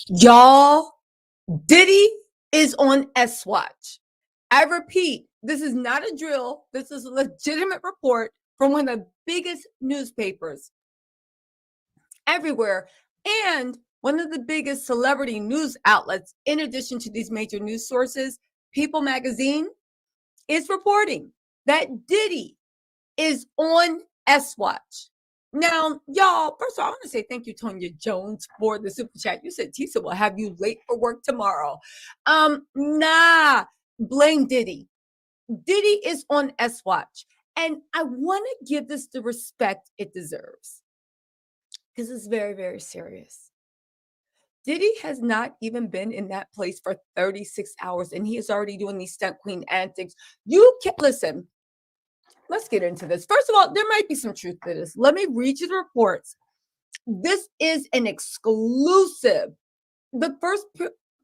Y'all, Diddy is on S Watch. I repeat, this is not a drill. This is a legitimate report from one of the biggest newspapers everywhere and one of the biggest celebrity news outlets, in addition to these major news sources. People magazine is reporting that Diddy is on S Watch. Now, y'all, first of all, I want to say thank you, Tonya Jones, for the super chat. You said Tisa will have you late for work tomorrow. Nah, blame Diddy. Diddy is on S Watch. And I want to give this the respect it deserves, because it's very, very serious. Diddy has not even been in that place for 36 hours, and he is already doing these stunt queen antics. You can't listen. Let's get into this. First of all, there might be some truth to this. Let me read you the reports. This is an exclusive. The first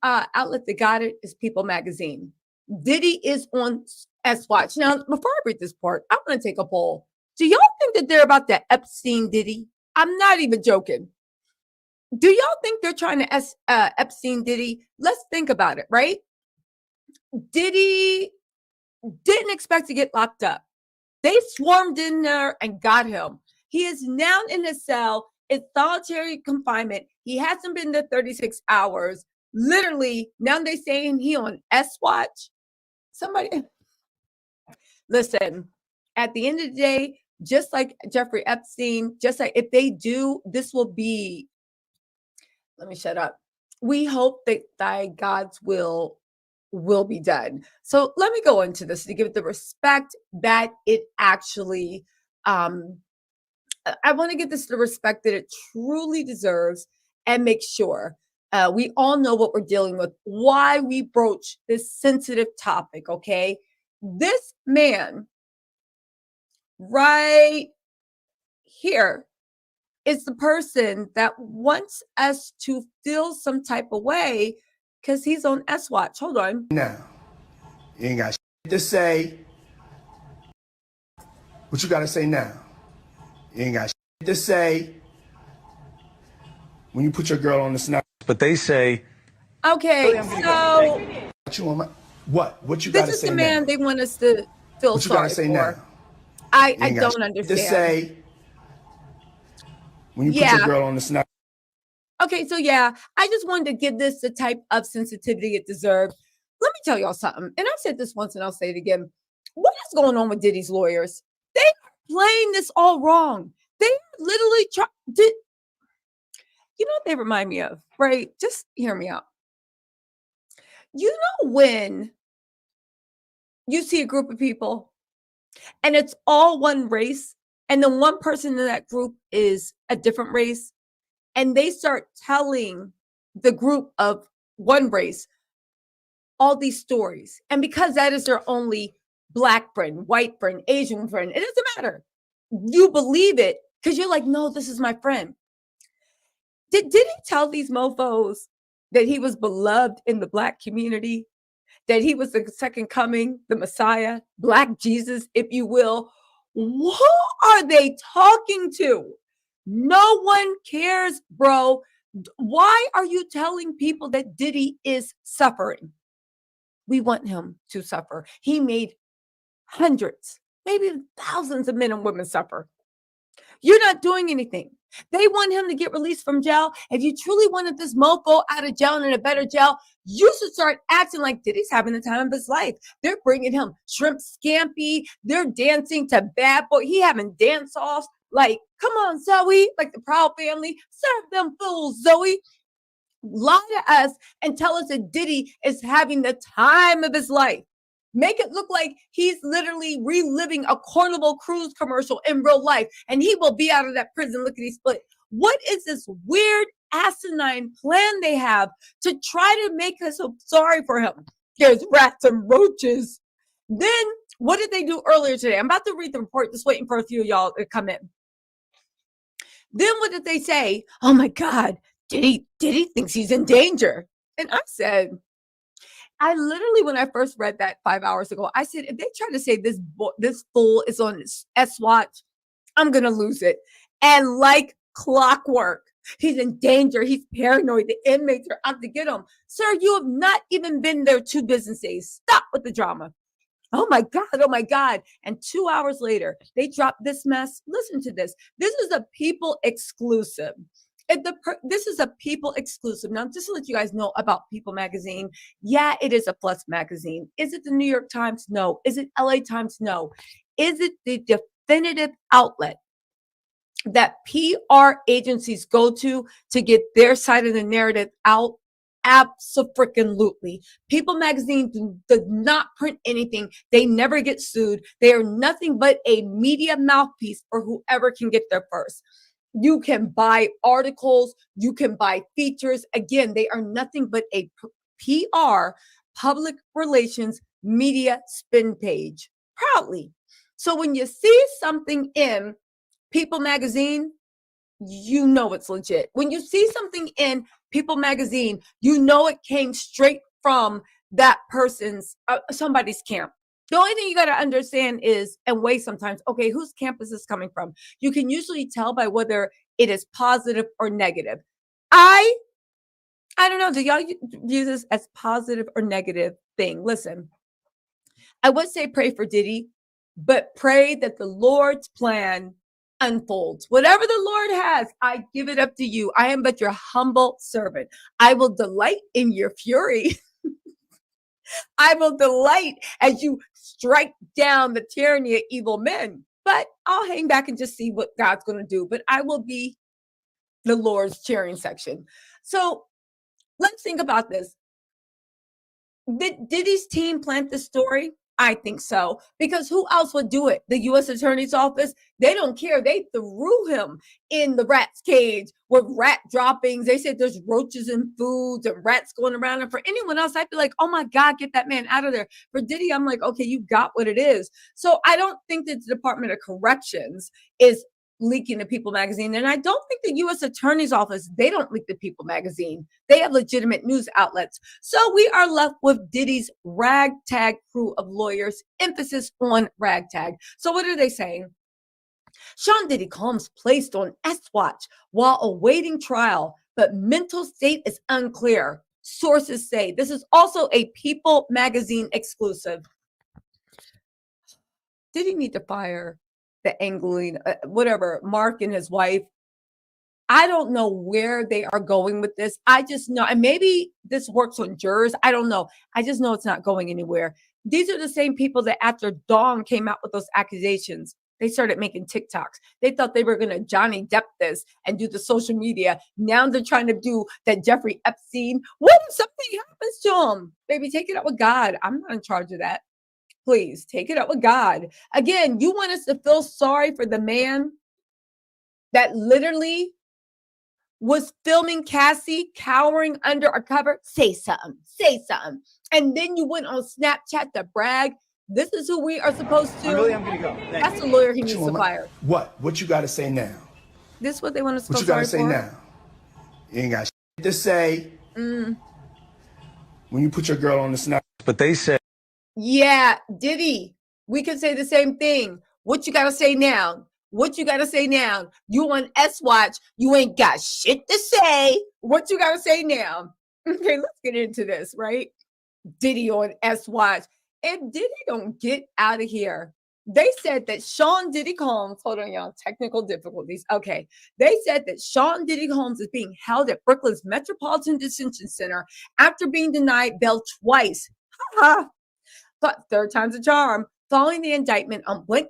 outlet that got it is People magazine. Diddy is on S Watch. Now, before I read this part, I'm going to take a poll. Do y'all think that they're about the Epstein Diddy? I'm not even joking. Do y'all think they're trying to Epstein Diddy? Let's think about it, right? Diddy didn't expect to get locked up. They swarmed in there and got him. He is now in a cell in solitary confinement. He hasn't been there 36 hours. Literally, now they're saying he on S Watch. Somebody, listen, at the end of the day, just like Jeffrey Epstein, just like if they do, this will be, let me shut up. We hope that thy God's will be done. So let me go into this to give it the respect that it actually, I want to give this the respect that it truly deserves, and make sure we all know what we're dealing with, why we broach this sensitive topic, okay? This man right here is the person that wants us to feel some type of way because he's on S Watch. Hold on. Now, you ain't got shit to say. What you got to say now? You ain't got shit to say when you put your girl on the snap. But they say, okay, so what you got to say now? This is the man they want us to feel what you got sorry to say for. now? I don't understand. To say when you put your girl on the snap. Okay, so yeah, I just wanted to give this the type of sensitivity it deserves. Let me tell y'all something, and I've said this once and I'll say it again. What is going on with Diddy's lawyers? They are playing this all wrong. They literally you know what they remind me of, right? Just hear me out. You know when you see a group of people and it's all one race, and then one person in that group is a different race, and they start telling the group of one race all these stories. And because that is their only Black friend, white friend, Asian friend, it doesn't matter. You believe it because you're like, no, this is my friend. Did he tell these mofos that he was beloved in the Black community? That he was the second coming, the Messiah, Black Jesus, if you will? Who are they talking to? No one cares, bro. Why are you telling people that Diddy is suffering? We want him to suffer. He made hundreds, maybe thousands of men and women suffer. You're not doing anything. They want him to get released from jail. If you truly wanted this mofo out of jail and in a better jail, you should start acting like Diddy's having the time of his life. They're bringing him shrimp scampi. They're dancing to Bad Boy. He having dance-offs. Like, come on, Zoe, like the Proud Family. Serve them fools, Zoe. Lie to us and tell us that Diddy is having the time of his life. Make it look like he's literally reliving a Carnival Cruise commercial in real life, and he will be out of that prison lickety split. What is this weird asinine plan they have to try to make us so sorry for him? There's rats and roaches. Then what did they do earlier today? I'm about to read the report, just waiting for a few of y'all to come in. Then what did they say? Oh my God, Diddy thinks he's in danger. And I said, I literally, when I first read that 5 hours ago, I said, if they try to say this fool is on S Watch, I'm going to lose it. And like clockwork, He's in danger. He's paranoid. The inmates are out to get him. Sir, you have not even been there 2 business days. Stop with the drama. Oh my God. Oh my God. And 2 hours later, they dropped this mess. Listen to this. This is a People exclusive. This is a People exclusive. Now, just to let you guys know about People magazine. Yeah, it is a plus magazine. Is it the New York Times? No. Is it LA Times? No. Is it the definitive outlet that PR agencies go to get their side of the narrative out? Abso-freaking-lutely. People magazine does not print anything. They never get sued. They are nothing but a media mouthpiece for whoever can get there first. You can buy articles, you can buy features. Again, they are nothing but a PR, public relations, media spin page. Proudly. So when you see something in People magazine, you know it's legit. When you see something in People magazine, you know it came straight from that person's, somebody's camp. The only thing you got to understand is, and weigh sometimes, okay, whose camp is this coming from? You can usually tell by whether it is positive or negative. I don't know. Do y'all view this as positive or negative thing? Listen, I would say pray for Diddy, but pray that the Lord's plan unfolds. Whatever the Lord has, I give it up to you. I am but your humble servant. I will delight in your fury. I will delight as you strike down the tyranny of evil men. But I'll hang back and just see what God's going to do. But I will be the Lord's cheering section. So let's think about this. Did Diddy's team plant this story? I think so. Because who else would do it? The U.S. Attorney's Office? They don't care. They threw him in the rat's cage with rat droppings. They said there's roaches in foods and rats going around. And for anyone else, I'd be like, oh my God, get that man out of there. For Diddy, I'm like, okay, you got what it is. So I don't think that the Department of Corrections is leaking the People magazine. And I don't think the U.S. Attorney's Office, they don't leak the People magazine. They have legitimate news outlets. So we are left with Diddy's ragtag crew of lawyers, emphasis on ragtag. So what are they saying? Sean Diddy Colmes placed on S-Watch while awaiting trial, but mental state is unclear. Sources say this is also a People magazine exclusive. Did he need to fire the angling, whatever, Mark and his wife? I don't know where they are going with this. I just know, and maybe this works on jurors. I don't know. I just know it's not going anywhere. These are the same people that after Dawn came out with those accusations, they started making TikToks. They thought they were going to Johnny Depp this and do the social media. Now they're trying to do that Jeffrey Epstein. What if something happens to him? Baby, take it up with God. I'm not in charge of that. Please take it up with God. Again, you want us to feel sorry for the man that literally was filming Cassie cowering under a cover? Say something. Say something. And then you went on Snapchat to brag. This is who we are supposed to. I'm gonna go. That's the lawyer he needs to fire. What you got to say now? This is what they want us to What you got to say now? You ain't got shit to say. When you put your girl on the snap. But they said, yeah, Diddy, we can say the same thing. What you got to say now? What you got to say now? You on S-Watch, you ain't got shit to say. What you got to say now? Okay, let's get into this, right? Diddy on S-Watch. If Diddy don't get out of here, they said that Sean Diddy Colmes, hold on, y'all, technical difficulties. Okay. They said that Sean Diddy Colmes is being held at Brooklyn's Metropolitan Detention Center after being denied bail twice. But third time's a charm, following the indictment on blank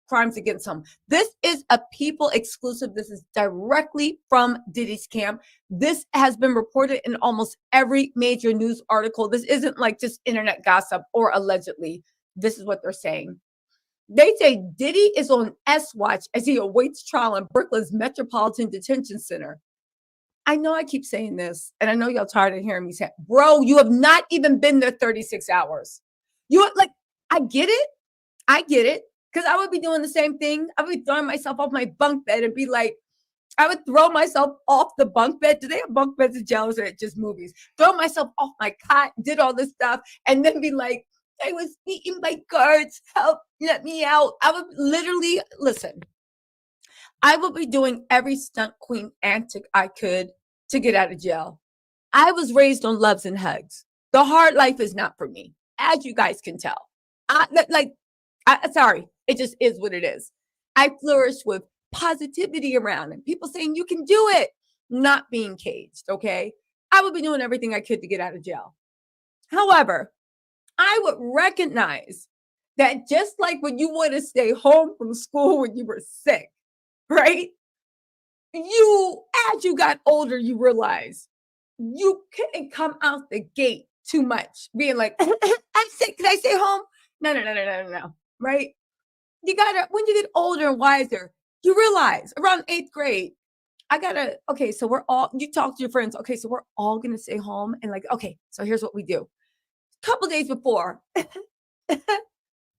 crimes against him. This is a People exclusive. This is directly from Diddy's camp. This has been reported in almost every major news article. This isn't like just internet gossip or allegedly. This is what they're saying. They say Diddy is on S-Watch as he awaits trial in Brooklyn's Metropolitan Detention Center. I know I keep saying this, and I know y'all tired of hearing me say, bro, you have not even been there 36 hours. I get it. I get it. Because I would be doing the same thing. I would be throwing myself off my bunk bed and be like, I would throw myself off the bunk bed. Do they have bunk beds in jails or just movies? Throw myself off my cot, did all this stuff, and then be like, I was beaten by guards. Help, let me out. I would literally, listen, I would be doing every stunt queen antic I could to get out of jail. I was raised on loves and hugs. The hard life is not for me, as you guys can tell. Sorry, it just is what it is. I flourish with positivity around and people saying you can do it, not being caged, okay? I would be doing everything I could to get out of jail. However, I would recognize that just like when you want to stay home from school when you were sick, right? As you got older, you realize you couldn't come out the gate too much, being like, I'm sick. Can I stay home? No. Right? When you get older and wiser, you realize around 8th grade, you talk to your friends. Okay, so we're all going to stay home. And like, okay, so here's what we do. A couple days before,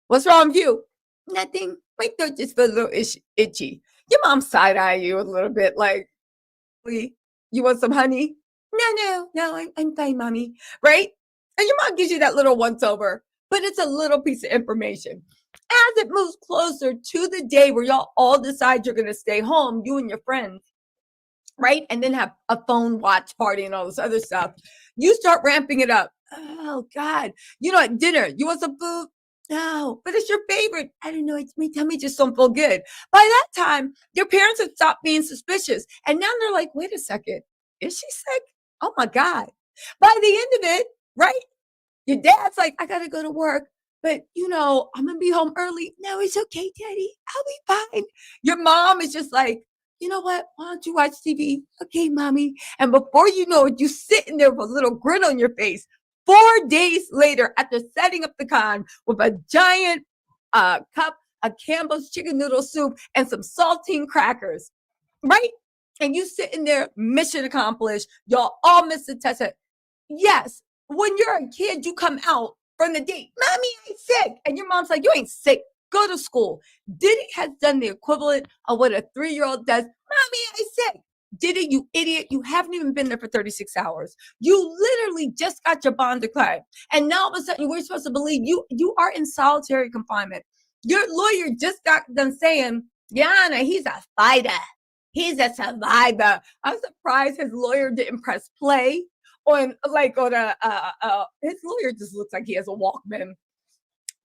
what's wrong with you? Nothing. My throat just feels a little itchy. Your mom side-eye you a little bit like, you want some honey? No, I'm fine, mommy. Right? And your mom gives you that little once over, but it's a little piece of information. As it moves closer to the day where y'all all decide you're going to stay home, you and your friends, right? And then have a phone watch party and all this other stuff, you start ramping it up. Oh, God. At dinner, you want some food? No, but it's your favorite. I don't know. My tummy just don't feel good. By that time, your parents have stopped being suspicious. And now they're like, wait a second. Is she sick? Oh, my God. By the end of it, right? Your dad's like, I got to go to work. But, I'm going to be home early. No, it's okay, Daddy. I'll be fine. Your mom is just like, you know what? Why don't you watch TV? Okay, Mommy. And before you know it, you sitting there with a little grin on your face. 4 days later, after setting up the con with a giant cup of Campbell's chicken noodle soup and some saltine crackers, right? And you sitting there, mission accomplished. Y'all all missed the test. Yes, when you're a kid, you come out from the date. Mommy, I'm sick. And your mom's like, you ain't sick. Go to school. Diddy has done the equivalent of what a 3-year-old does. Mommy, I'm sick. Diddy, you idiot. You haven't even been there for 36 hours. You literally just got your bond declared. And now all of a sudden, we're supposed to believe you are in solitary confinement. Your lawyer just got done saying, Yana, he's a fighter. He's a survivor. I'm surprised his lawyer didn't press play his lawyer just looks like he has a Walkman.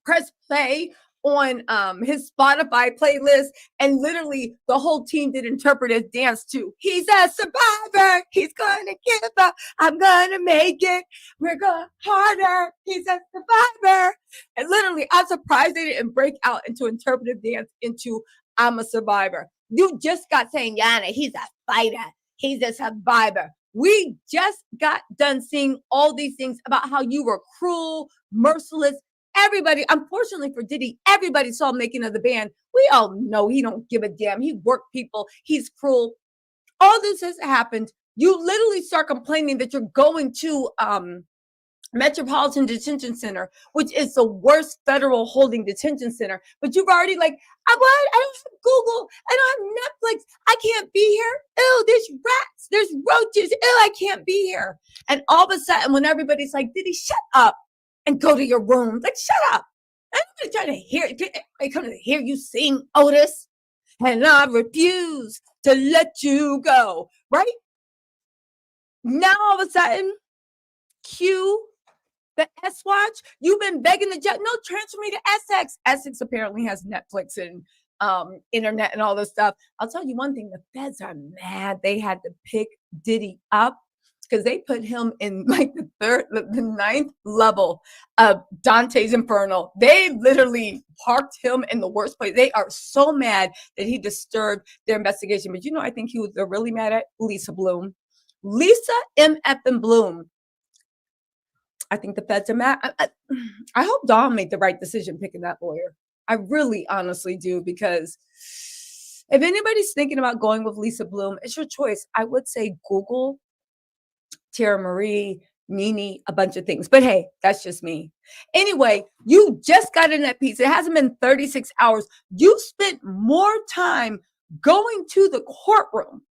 Press play on his Spotify playlist, and literally the whole team did interpretive dance to he's a survivor, he's gonna give up, I'm gonna make it, we're going harder, he's a survivor. And literally, I'm surprised they didn't break out into interpretive dance into I'm a survivor. You just got saying, Yana, he's a fighter, he's a survivor. We just got done seeing all these things about how you were cruel, merciless. Everybody, unfortunately for Diddy, everybody saw making of the band. We all know he don't give a damn. He worked people. He's cruel. All this has happened. You literally start complaining that you're going to Metropolitan Detention Center, which is the worst federal holding detention center. But you've already I don't have Google. I don't have Netflix. I can't be here. Ew, there's rats. There's roaches. Ew, I can't be here. And all of a sudden, when everybody's like, Diddy, shut up and go to your room. Like, shut up. I'm going to try to hear it. I come to hear you sing, Otis. And I refuse to let you go. Right? Now, all of a sudden, cue the S Watch. You've been begging the judge, no, transfer me to Essex. Essex apparently has Netflix and internet and all this stuff. I'll tell you one thing, the feds are mad. They had to pick Diddy up because they put him in the 9th level of Dante's Inferno. They literally parked him in the worst place. They are so mad that he disturbed their investigation. But I think they're really mad at Lisa Bloom. Lisa M. Effin Bloom. I think the feds are mad. I hope Dawn made the right decision picking that lawyer. I really honestly do, because if anybody's thinking about going with Lisa Bloom, it's your choice. I would say Google Tara Marie, Nene, a bunch of things. But hey, that's just me. Anyway, you just got in that piece. It hasn't been 36 hours. You spent more time going to the courtroom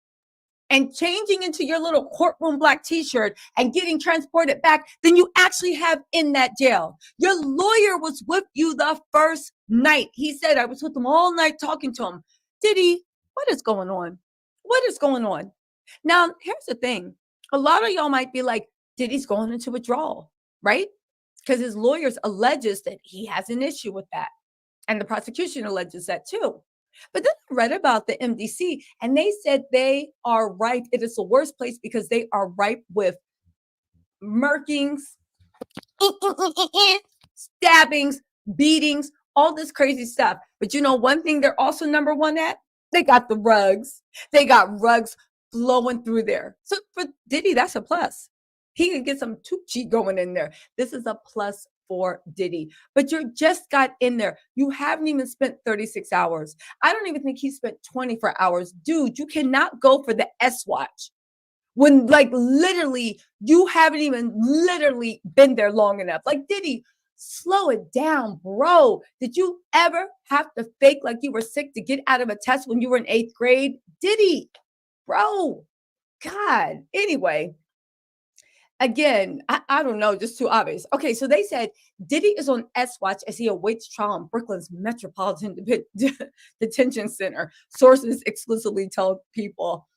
and changing into your little courtroom black t-shirt and getting transported back than you actually have in that jail. Your lawyer was with you the first night. He said, I was with him all night talking to him. Diddy, What is going on? What is going on? Now, here's the thing. A lot of y'all might be like, Diddy's going into withdrawal, right? Because his lawyers alleges that he has an issue with that. And the prosecution alleges that too. But then I read about the MDC and they said they are ripe. It is the worst place because they are ripe with murkings, stabbings, beatings, all this crazy stuff. But you know, one thing they're also number one at? They got the rugs. They got rugs flowing through there. So for Diddy, that's a plus. He can get some Tucci going in there. This is a plus for Diddy. But you just got in there. You haven't even spent 36 hours. I don't even think he spent 24 hours. Dude, you cannot go for the S watch when like literally you haven't even literally been there long enough. Like Diddy, slow it down, bro. Did you ever have to fake like you were sick to get out of a test when you were in 8th grade? Diddy, bro. God. Anyway, again, I don't know, just too obvious. Okay, so they said Diddy is on S watch as he awaits trial in Brooklyn's Metropolitan Detention Center. Sources exclusively tell people,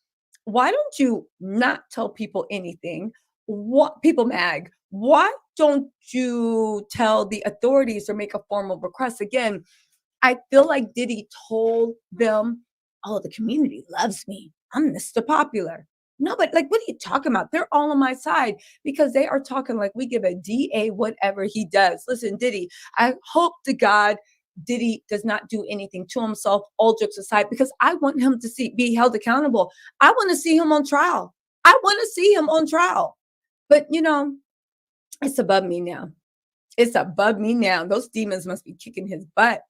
why don't you not tell people anything? What People Mag, why don't you tell the authorities or make a formal request? Again, I feel like Diddy told them, oh, the community loves me. I'm Mr. Popular. No, but like, what are you talking about? They're all on my side because they are talking like we give a DA whatever he does. Listen, Diddy, I hope to God Diddy does not do anything to himself, all jokes aside, because I want him to be held accountable. I want to see him on trial. I want to see him on trial. But, you know, it's above me now. It's above me now. Those demons must be kicking his butt.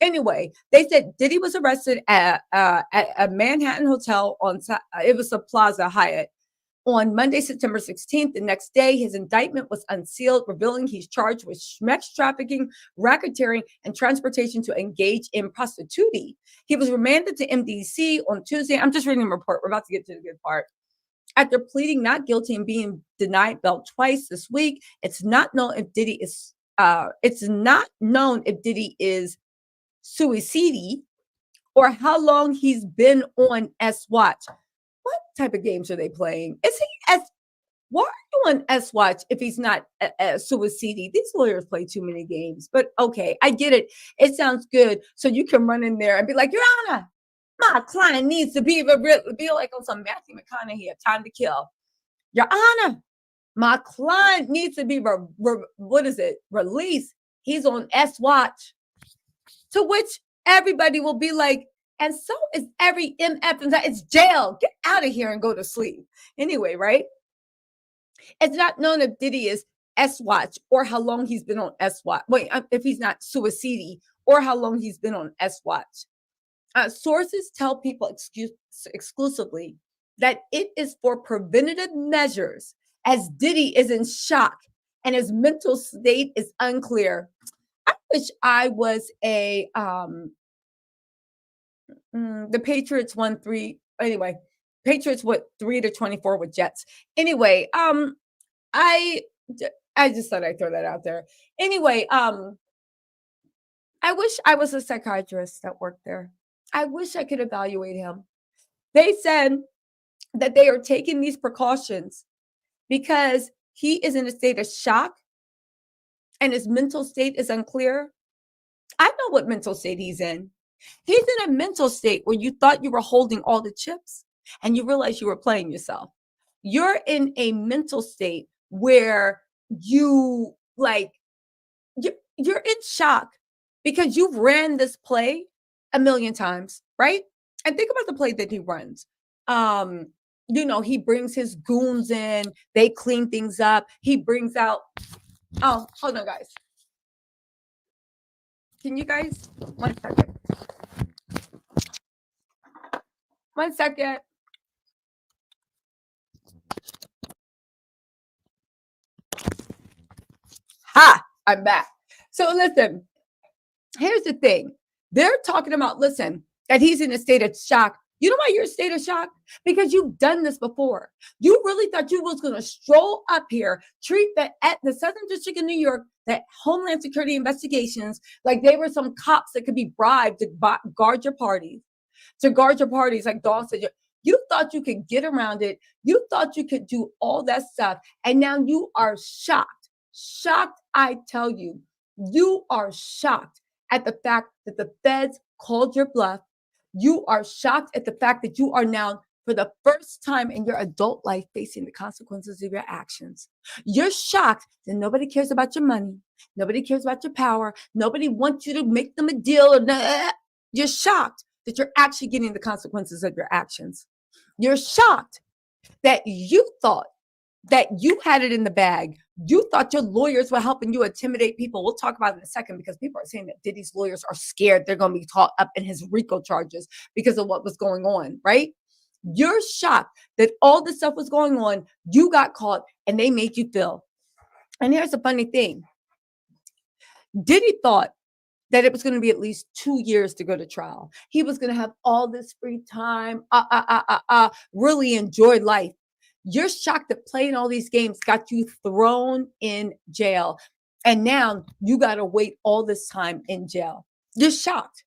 Anyway, they said Diddy was arrested at a Manhattan hotel it was a Plaza Hyatt on Monday, September 16th. The next day, his indictment was unsealed, revealing he's charged with sex trafficking, racketeering, and transportation to engage in prostitution. He was remanded to MDC on Tuesday. I'm just reading the report. We're about to get to the good part. After pleading not guilty and being denied bail twice this week, it's not known if Diddy is suicidal or how long he's been on S watch. What type of games are they playing? Is he S? Why are you on S watch if he's not suicidal? These lawyers play too many games. But okay, I get it. It sounds good. So you can run in there and be like, Your Honor, my client needs to be like on some Matthew McConaughey, A Time to Kill. Your Honor, my client needs to be released. He's on S watch. To which everybody will be like, and so is every MF, and that it's jail. Get out of here and go to sleep. Anyway, right? It's not known if Diddy is S watch or how long he's been on S watch. Wait, if he's not suicidal or how long he's been on S watch. Sources tell people exclusively that it is for preventative measures as Diddy is in shock and his mental state is unclear. I wish I was the Patriots won 3. Anyway, Patriots went 3-24 with Jets. Anyway, I just thought I'd throw that out there. Anyway, I wish I was a psychiatrist that worked there. I wish I could evaluate him. They said that they are taking these precautions because he is in a state of shock and his mental state is unclear. I know what mental state he's in. He's in a mental state where you thought you were holding all the chips and you realize you were playing yourself. You're in a mental state where you're in shock because you've ran this play a million times, right? And think about the play that he runs. He brings his goons in, they clean things up. He brings out, oh, hold on, guys. Can you guys, 1 second. 1 second. Ha! I'm back. So listen, here's the thing. They're talking about, that he's in a state of shock. You know why you're in a state of shock? Because you've done this before. You really thought you was going to stroll up here, treat at the Southern District of New York, that Homeland Security investigations, like they were some cops that could be bribed to guard your parties. to guard your parties. Like Dawn said, you thought you could get around it. You thought you could do all that stuff. And now you are shocked. Shocked, I tell you. You are shocked at the fact that the feds called your bluff. You are shocked at the fact that you are now, for the first time in your adult life, facing the consequences of your actions. You're shocked that nobody cares about your money. Nobody cares about your power. Nobody wants you to make them a deal. You're shocked that you're actually getting the consequences of your actions. You're shocked that you thought that you had it in the bag. You thought your lawyers were helping you intimidate people. We'll talk about it in a second, because people are saying that Diddy's lawyers are scared they're going to be caught up in his RICO charges because of what was going on, right? You're shocked that all this stuff was going on. You got caught and they made you feel. And here's the funny thing. Diddy thought that it was going to be at least 2 years to go to trial. He was going to have all this free time, really enjoy life. You're shocked that playing all these games got you thrown in jail. And now you got to wait all this time in jail. You're shocked.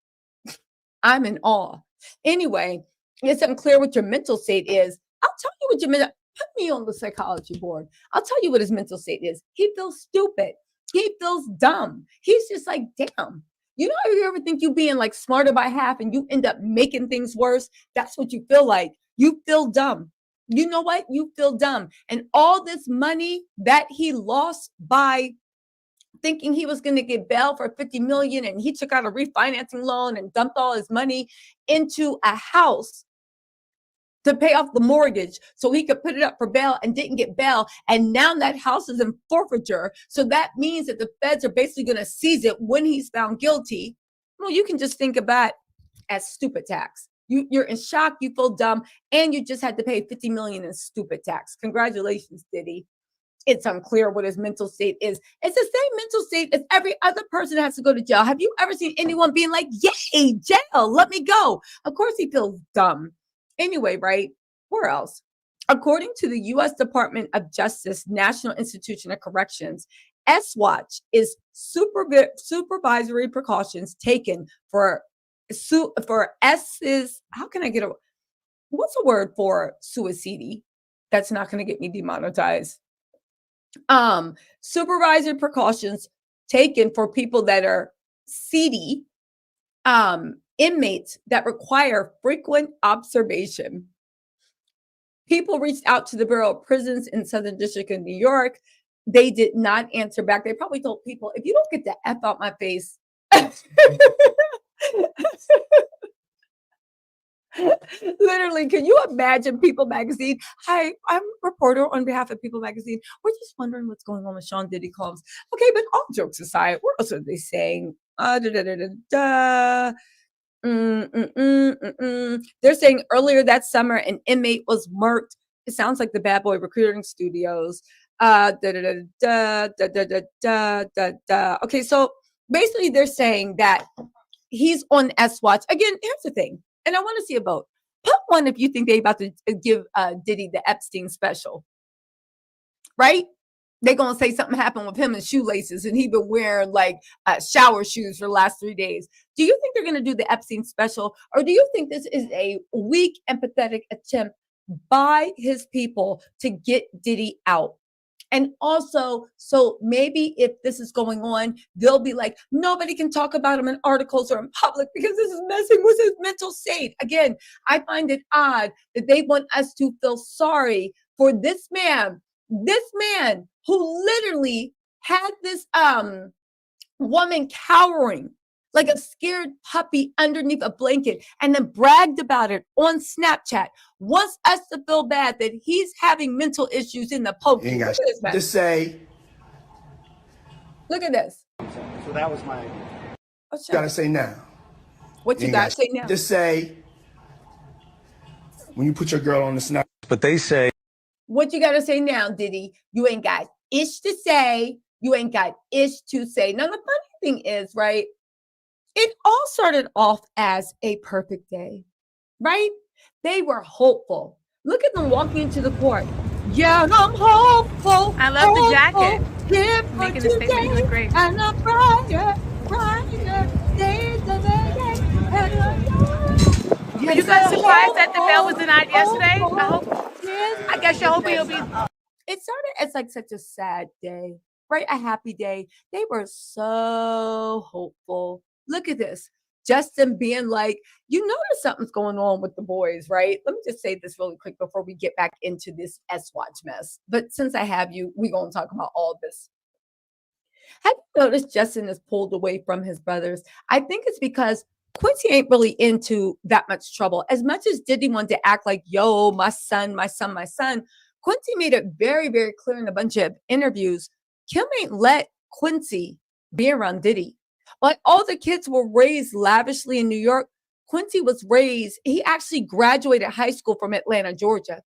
I'm in awe. Anyway, it's unclear what your mental state is. I'll tell you what your mental, put me on the psychology board. I'll tell you what his mental state is. He feels stupid. He feels dumb. He's just like, damn. You know how you ever think you being like smarter by half and you end up making things worse? That's what you feel like. You feel dumb. You know what? You feel dumb. And all this money that he lost by thinking he was going to get bail for $50 million, and he took out a refinancing loan and dumped all his money into a house to pay off the mortgage so he could put it up for bail, and didn't get bail. And now that house is in forfeiture. So that means that the feds are basically going to seize it when he's found guilty. Well, you can just think about it as stupid tax. You're in shock, you feel dumb, and you just had to pay $50 million in stupid tax. Congratulations, Diddy. It's unclear what his mental state is. It's the same mental state as every other person that has to go to jail. Have you ever seen anyone being like, yay, jail, let me go? Of course he feels dumb. Anyway, right? Where else? According to the U.S. Department of Justice National Institution of Corrections, SWAT is supervisory precautions taken for S's. How can I get what's a word for suicide? That's not going to get me demonetized. Supervisory precautions taken for people that are seedy, inmates that require frequent observation. People reached out to the Bureau of Prisons in Southern District of New York. They did not answer back. They probably told people, if you don't get the F out my face. Literally, can you imagine People Magazine? Hi, I'm a reporter on behalf of People Magazine. We're just wondering what's going on with Sean Diddy Colmes. Okay, but all jokes aside, what else are they saying? They're saying earlier that summer, an inmate was murked. It sounds like the Bad Boy Recruiting Studios. Okay, so basically they're saying that he's on S-Watch. Again, here's the thing, and I want to see a vote. Put one if you think they about to give Diddy the Epstein special, right? They're going to say something happened with him and shoelaces, and he been wearing like shower shoes for the last 3 days. Do you think they're going to do the Epstein special, or do you think this is a weak, empathetic attempt by his people to get Diddy out? And also, so maybe if this is going on, they'll be like, nobody can talk about him in articles or in public because this is messing with his mental state. Again, I find it odd that they want us to feel sorry for this man who literally had this woman cowering like a scared puppy underneath a blanket, and then bragged about it on Snapchat, wants us to feel bad that he's having mental issues in the post. Look at this, man. To say. Look at this. So that was my. What you gotta say now? What you gotta say now? Just say, when you put your girl on the snap. But they say. What you gotta say now, Diddy? You ain't got ish to say. You ain't got ish to say. Now, the funny thing is, right? It all started off as a perfect day, right? They were hopeful. Look at them walking into the court. Yeah, I'm hopeful. I love the jacket. Making the statement, you look great. And a brighter days of the day. Were you guys surprised that the bail was denied yesterday? I guess you're hoping it'll be. It started as like such a sad day, right? A happy day. They were so hopeful. Look at this. Justin being like, you notice something's going on with the boys, right? Let me just say this really quick before we get back into this S-Watch mess. But since I have you, we're going to talk about all this. Have you noticed Justin is pulled away from his brothers? I think it's because Quincy ain't really into that much trouble. As much as Diddy wanted to act like, yo, my son, my son, my son, Quincy made it very, very clear in a bunch of interviews. Kim ain't let Quincy be around Diddy. Like all the kids were raised lavishly in New York. Quincy was raised, he actually graduated high school from Atlanta, Georgia.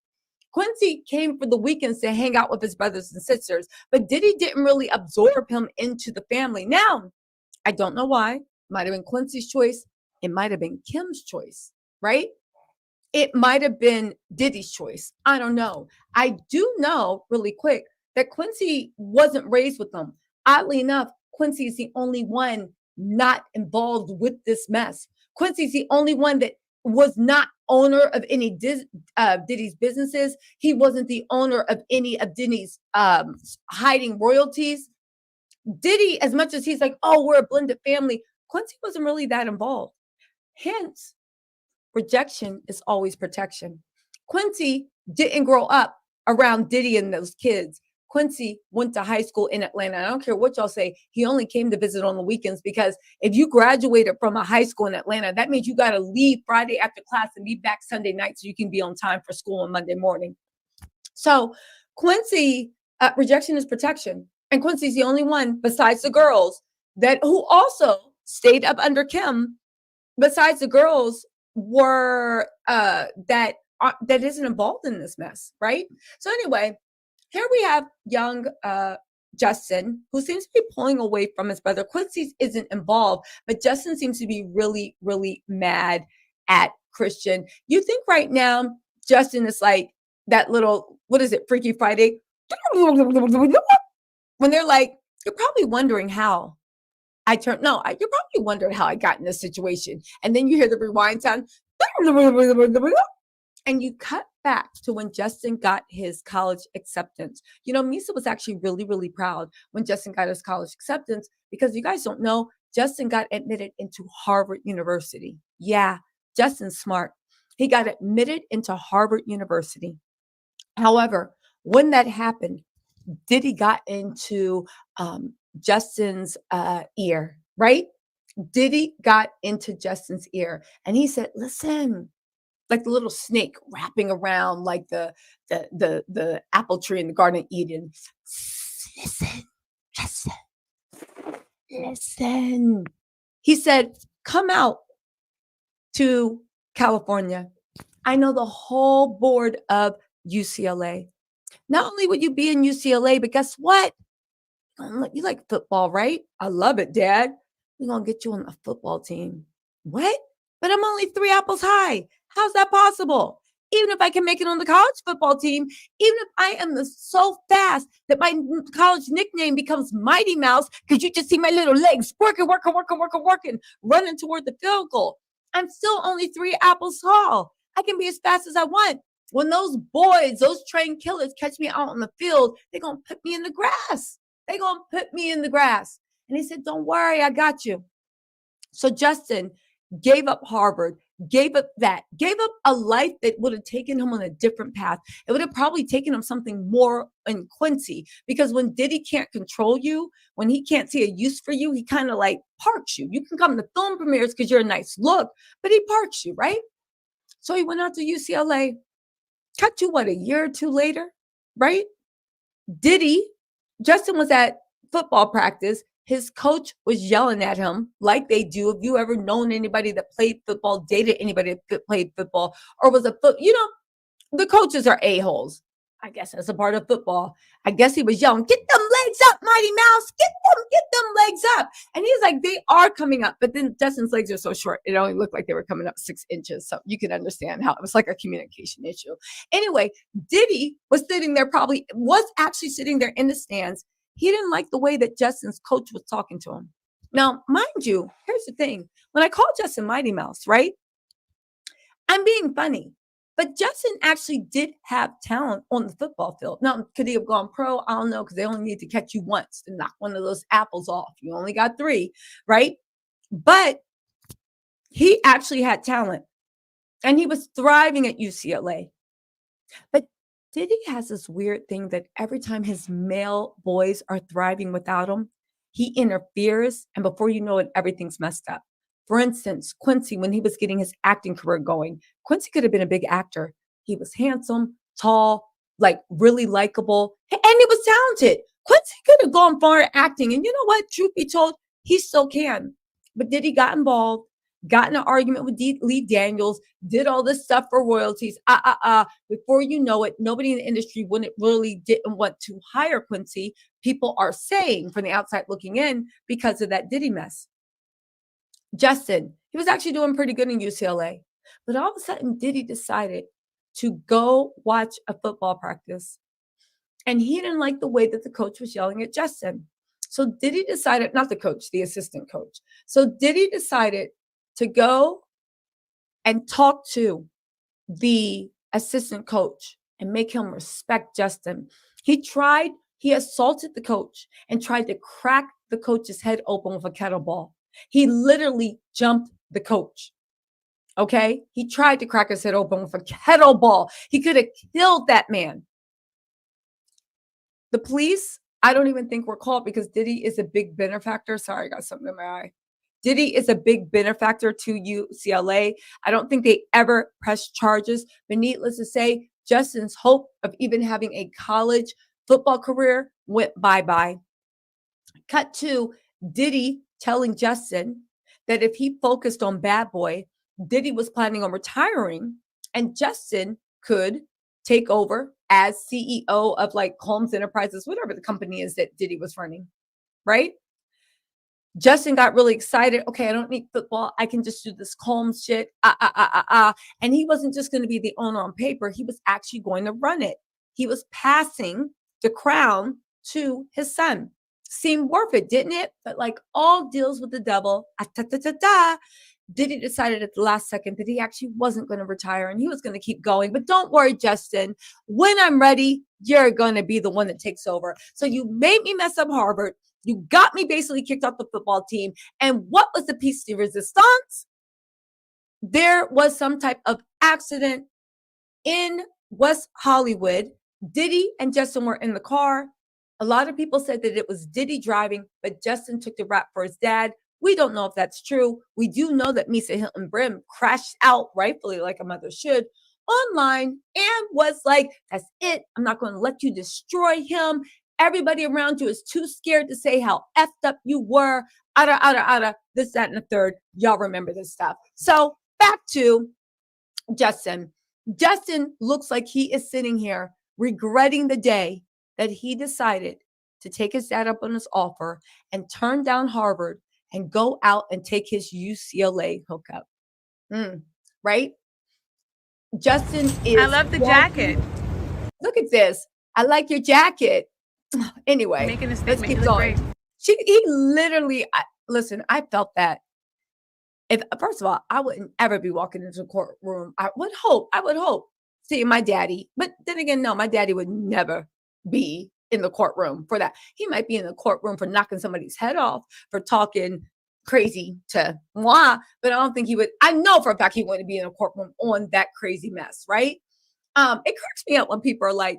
Quincy came for the weekends to hang out with his brothers and sisters, but Diddy didn't really absorb him into the family. Now, I don't know why. Might have been Quincy's choice. It might have been Kim's choice, right? It might have been Diddy's choice. I don't know. I do know really quick that Quincy wasn't raised with them. Oddly enough, Quincy is the only one not involved with this mess. Quincy's the only one that was not owner of any Diddy's businesses. He wasn't the owner of any of Diddy's hiding royalties. Diddy, as much as he's like, oh, we're a blended family, Quincy wasn't really that involved. Hence, rejection is always protection. Quincy didn't grow up around Diddy and those kids. Quincy went to high school in Atlanta. I don't care what y'all say. He only came to visit on the weekends because if you graduated from a high school in Atlanta, that means you got to leave Friday after class and be back Sunday night so you can be on time for school on Monday morning. So Quincy, rejection is protection. And Quincy's the only one besides the girls who also stayed up under Kim. Besides the girls were that isn't involved in this mess, right? So anyway, here we have young Justin, who seems to be pulling away from his brother. Quincy isn't involved, but Justin seems to be really, really mad at Christian. You think right now Justin is like that little, what is it, Freaky Friday? When they're like, you're probably wondering how you're probably wondering how I got in this situation. And then you hear the rewind sound. And you cut back to when Justin got his college acceptance. You know, Misa was actually really, really proud when Justin got his college acceptance because you guys don't know, Justin got admitted into Harvard University. Yeah, Justin's smart. He got admitted into Harvard University. However, when that happened, Diddy got into Justin's ear, right? Diddy got into Justin's ear and he said, listen, like the little snake wrapping around like the apple tree in the Garden of Eden. Listen. He said, come out to California. I know the whole board of UCLA. Not only would you be in UCLA, but guess what? You like football, right? I love it, Dad. We're going to get you on the football team. What? But I'm only 3 apples high. How's that possible? Even if I can make it on the college football team, even if I am so fast that my college nickname becomes Mighty Mouse because you just see my little legs working, running toward the field goal. I'm still only 3 apples tall. I can be as fast as I want. When those boys, those trained killers catch me out on the field, they're going to put me in the grass. And he said, don't worry, I got you. So Justin gave up Harvard, gave up a life that would have taken him on a different path. It would have probably taken him something more in Quincy, because when Diddy can't control you, when he can't see a use for you, he kind of like parks you. You can come to film premieres because you're a nice look, but he parks you, right? So he went out to UCLA. Cut to what, a year or two later, right? Justin was at football practice. His coach was yelling at him like they do. Have you ever known anybody that played football, dated anybody that played football, or was the coaches are a-holes. I guess that's a part of football. I guess he was yelling, get them legs up, Mighty Mouse, get them legs up. And he's like, they are coming up. But then Justin's legs are so short, it only looked like they were coming up 6 inches. So you can understand how it was like a communication issue. Anyway, Diddy was actually sitting there in the stands. He didn't like the way that Justin's coach was talking to him. Now, mind you, here's the thing. When I call Justin Mighty Mouse, right? I'm being funny. But Justin actually did have talent on the football field. Now, could he have gone pro? I don't know, because they only need to catch you once to knock one of those apples off. You only got 3, right? But he actually had talent, and he was thriving at UCLA. But Diddy has this weird thing that every time his male boys are thriving without him, he interferes, and before you know it, everything's messed up. For instance, Quincy, when he was getting his acting career going, Quincy could have been a big actor. He was handsome, tall, like really likable, and he was talented. Quincy could have gone far at acting, and you know what? Truth be told, he still can. But Diddy got involved, got in an argument with Lee Daniels, did all this stuff for royalties. Before you know it, nobody in the industry didn't want to hire Quincy. People are saying from the outside looking in because of that Diddy mess. Justin, he was actually doing pretty good in UCLA. But all of a sudden, Diddy decided to go watch a football practice. And he didn't like the way that the coach was yelling at Justin. So Diddy decided, not the coach, the assistant coach. So Diddy decided to go and talk to the assistant coach and make him respect Justin. He assaulted the coach and tried to crack the coach's head open with a kettlebell. He literally jumped the coach. Okay? He tried to crack his head open with a kettlebell. He could have killed that man. The police, I don't even think were called because Diddy is a big benefactor. Sorry, I got something in my eye. Diddy is a big benefactor to UCLA. I don't think they ever pressed charges. But needless to say, Justin's hope of even having a college football career went bye-bye. Cut to Diddy telling Justin that if he focused on Bad Boy, Diddy was planning on retiring and Justin could take over as CEO of like Colmes Enterprises, whatever the company is that Diddy was running, right? Justin got really excited. Okay, I don't need football. I can just do this Colmes shit. And he wasn't just going to be the owner on paper. He was actually going to run it. He was passing the crown to his son. Seemed worth it, didn't it? But like all deals with the devil, Diddy decided at the last second that he actually wasn't going to retire and he was going to keep going. But don't worry, Justin. When I'm ready, you're going to be the one that takes over. So you made me mess up Harvard. You got me basically kicked off the football team. And what was the piece de resistance? There was some type of accident in West Hollywood. Diddy and Justin were in the car. A lot of people said that it was Diddy driving, but Justin took the rap for his dad. We don't know if that's true. We do know that Misa Hilton Brim crashed out rightfully like a mother should online and was like, that's it. I'm not going to let you destroy him. Everybody around you is too scared to say how effed up you were. This, that, and the third. Y'all remember this stuff. So back to Justin. Justin looks like he is sitting here regretting the day that he decided to take his dad up on his offer and turn down Harvard and go out and take his UCLA hookup. Right? Justin is. I love the jacket. Look at this. I like your jacket. Anyway, Making a let's statement. keep You look going. great. He literally, listen, I felt that. First of all, I wouldn't ever be walking into a courtroom. I would hope, seeing my daddy. But then again, no, my daddy would never be in the courtroom for that. He might be in the courtroom for knocking somebody's head off, for talking crazy to moi, but I don't think he would. I know for a fact he wouldn't be in a courtroom on that crazy mess, right? It cracks me up when people are like,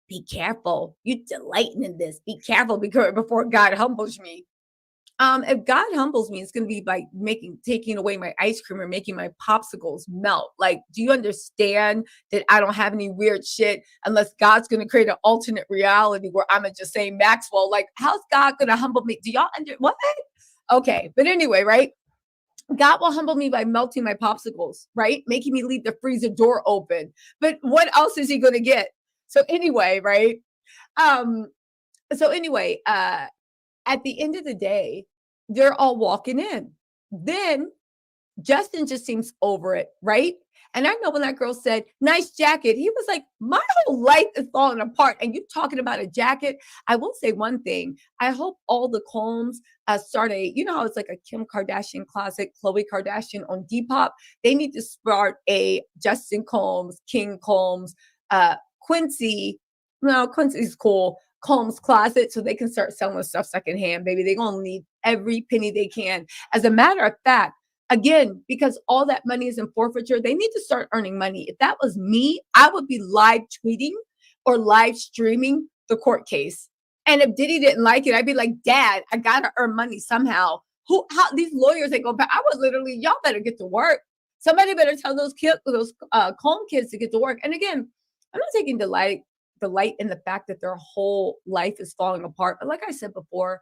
be careful. You're delighting in this. Be careful before God humbles me. If God humbles me, it's going to be by taking away my ice cream or making my popsicles melt. Like, do you understand that I don't have any weird shit unless God's going to create an alternate reality where I'm just saying Maxwell? Like, how's God going to humble me? Do y'all what? Okay. But anyway, right? God will humble me by melting my popsicles, right? Making me leave the freezer door open. But what else is he going to get? So anyway, right? At the end of the day, they're all walking in. Then Justin just seems over it, right? And I know when that girl said, nice jacket, he was like, my whole life is falling apart. And you talking about a jacket. I will say one thing. I hope all the Colmes start you know how it's like a Kim Kardashian closet, Khloe Kardashian on Depop. They need to start a Justin Colmes, King Colmes, Quincy. No, Quincy's cool. Colmes closet so they can start selling stuff secondhand, baby. They're going to need every penny they can. As a matter of fact, again, because all that money is in forfeiture, they need to start earning money. If that was me, I would be live tweeting or live streaming the court case. And if Diddy didn't like it, I'd be like, Dad, I gotta earn money somehow. How these lawyers ain't going back? I would literally, y'all better get to work. Somebody better tell those kids, those Colm kids to get to work. And again, I'm not taking delight in the fact that their whole life is falling apart. But like I said before,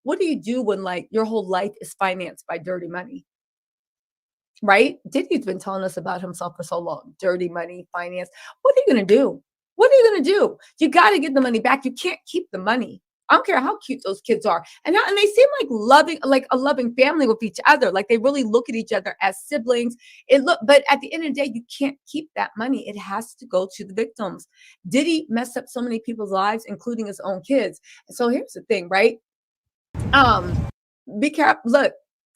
what do you do when like your whole life is financed by dirty money? Right? Diddy's been telling us about himself for so long. Dirty money, finance. What are you going to do? What are you going to do? You got to get the money back. You can't keep the money. I don't care how cute those kids are. And they seem like a loving family with each other. Like they really look at each other as siblings. But at the end of the day, you can't keep that money. It has to go to the victims. Diddy messed up so many people's lives, including his own kids. And so here's the thing, right? Be careful. Look,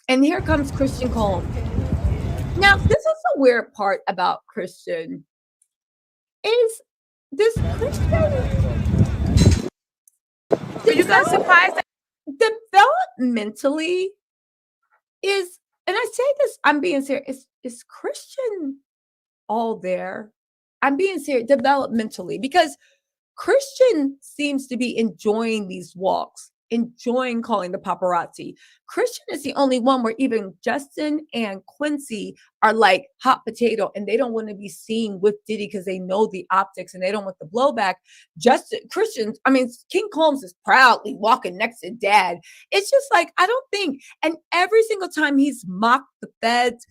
and here comes Christian Colmes. Now, this is the weird part about Christian is this Christian. Were you guys surprised? Developmentally is, and I say this, I'm being serious, is Christian all there? I'm being serious developmentally because Christian seems to be enjoying these walks, enjoying calling the paparazzi. Christian is the only one where even Justin and Quincy are like hot potato and they don't want to be seen with Diddy because they know the optics and they don't want the blowback. King Colmes is proudly walking next to Dad. It's just like, I don't think, and every single time he's mocked the feds,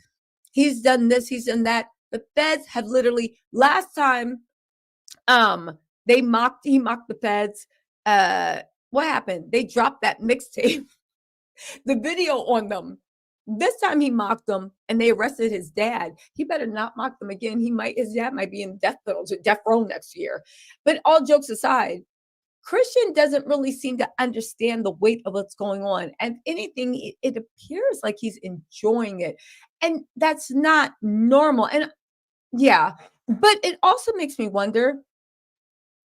he's done this, he's done that. The feds have literally, last time, he mocked the feds. What happened? They dropped that mixtape, the video on them. This time he mocked them and they arrested his dad. He better not mock them again. His dad might be in death row next year. But all jokes aside, Christian doesn't really seem to understand the weight of what's going on. And if anything, it appears like he's enjoying it. And that's not normal. And yeah, but it also makes me wonder,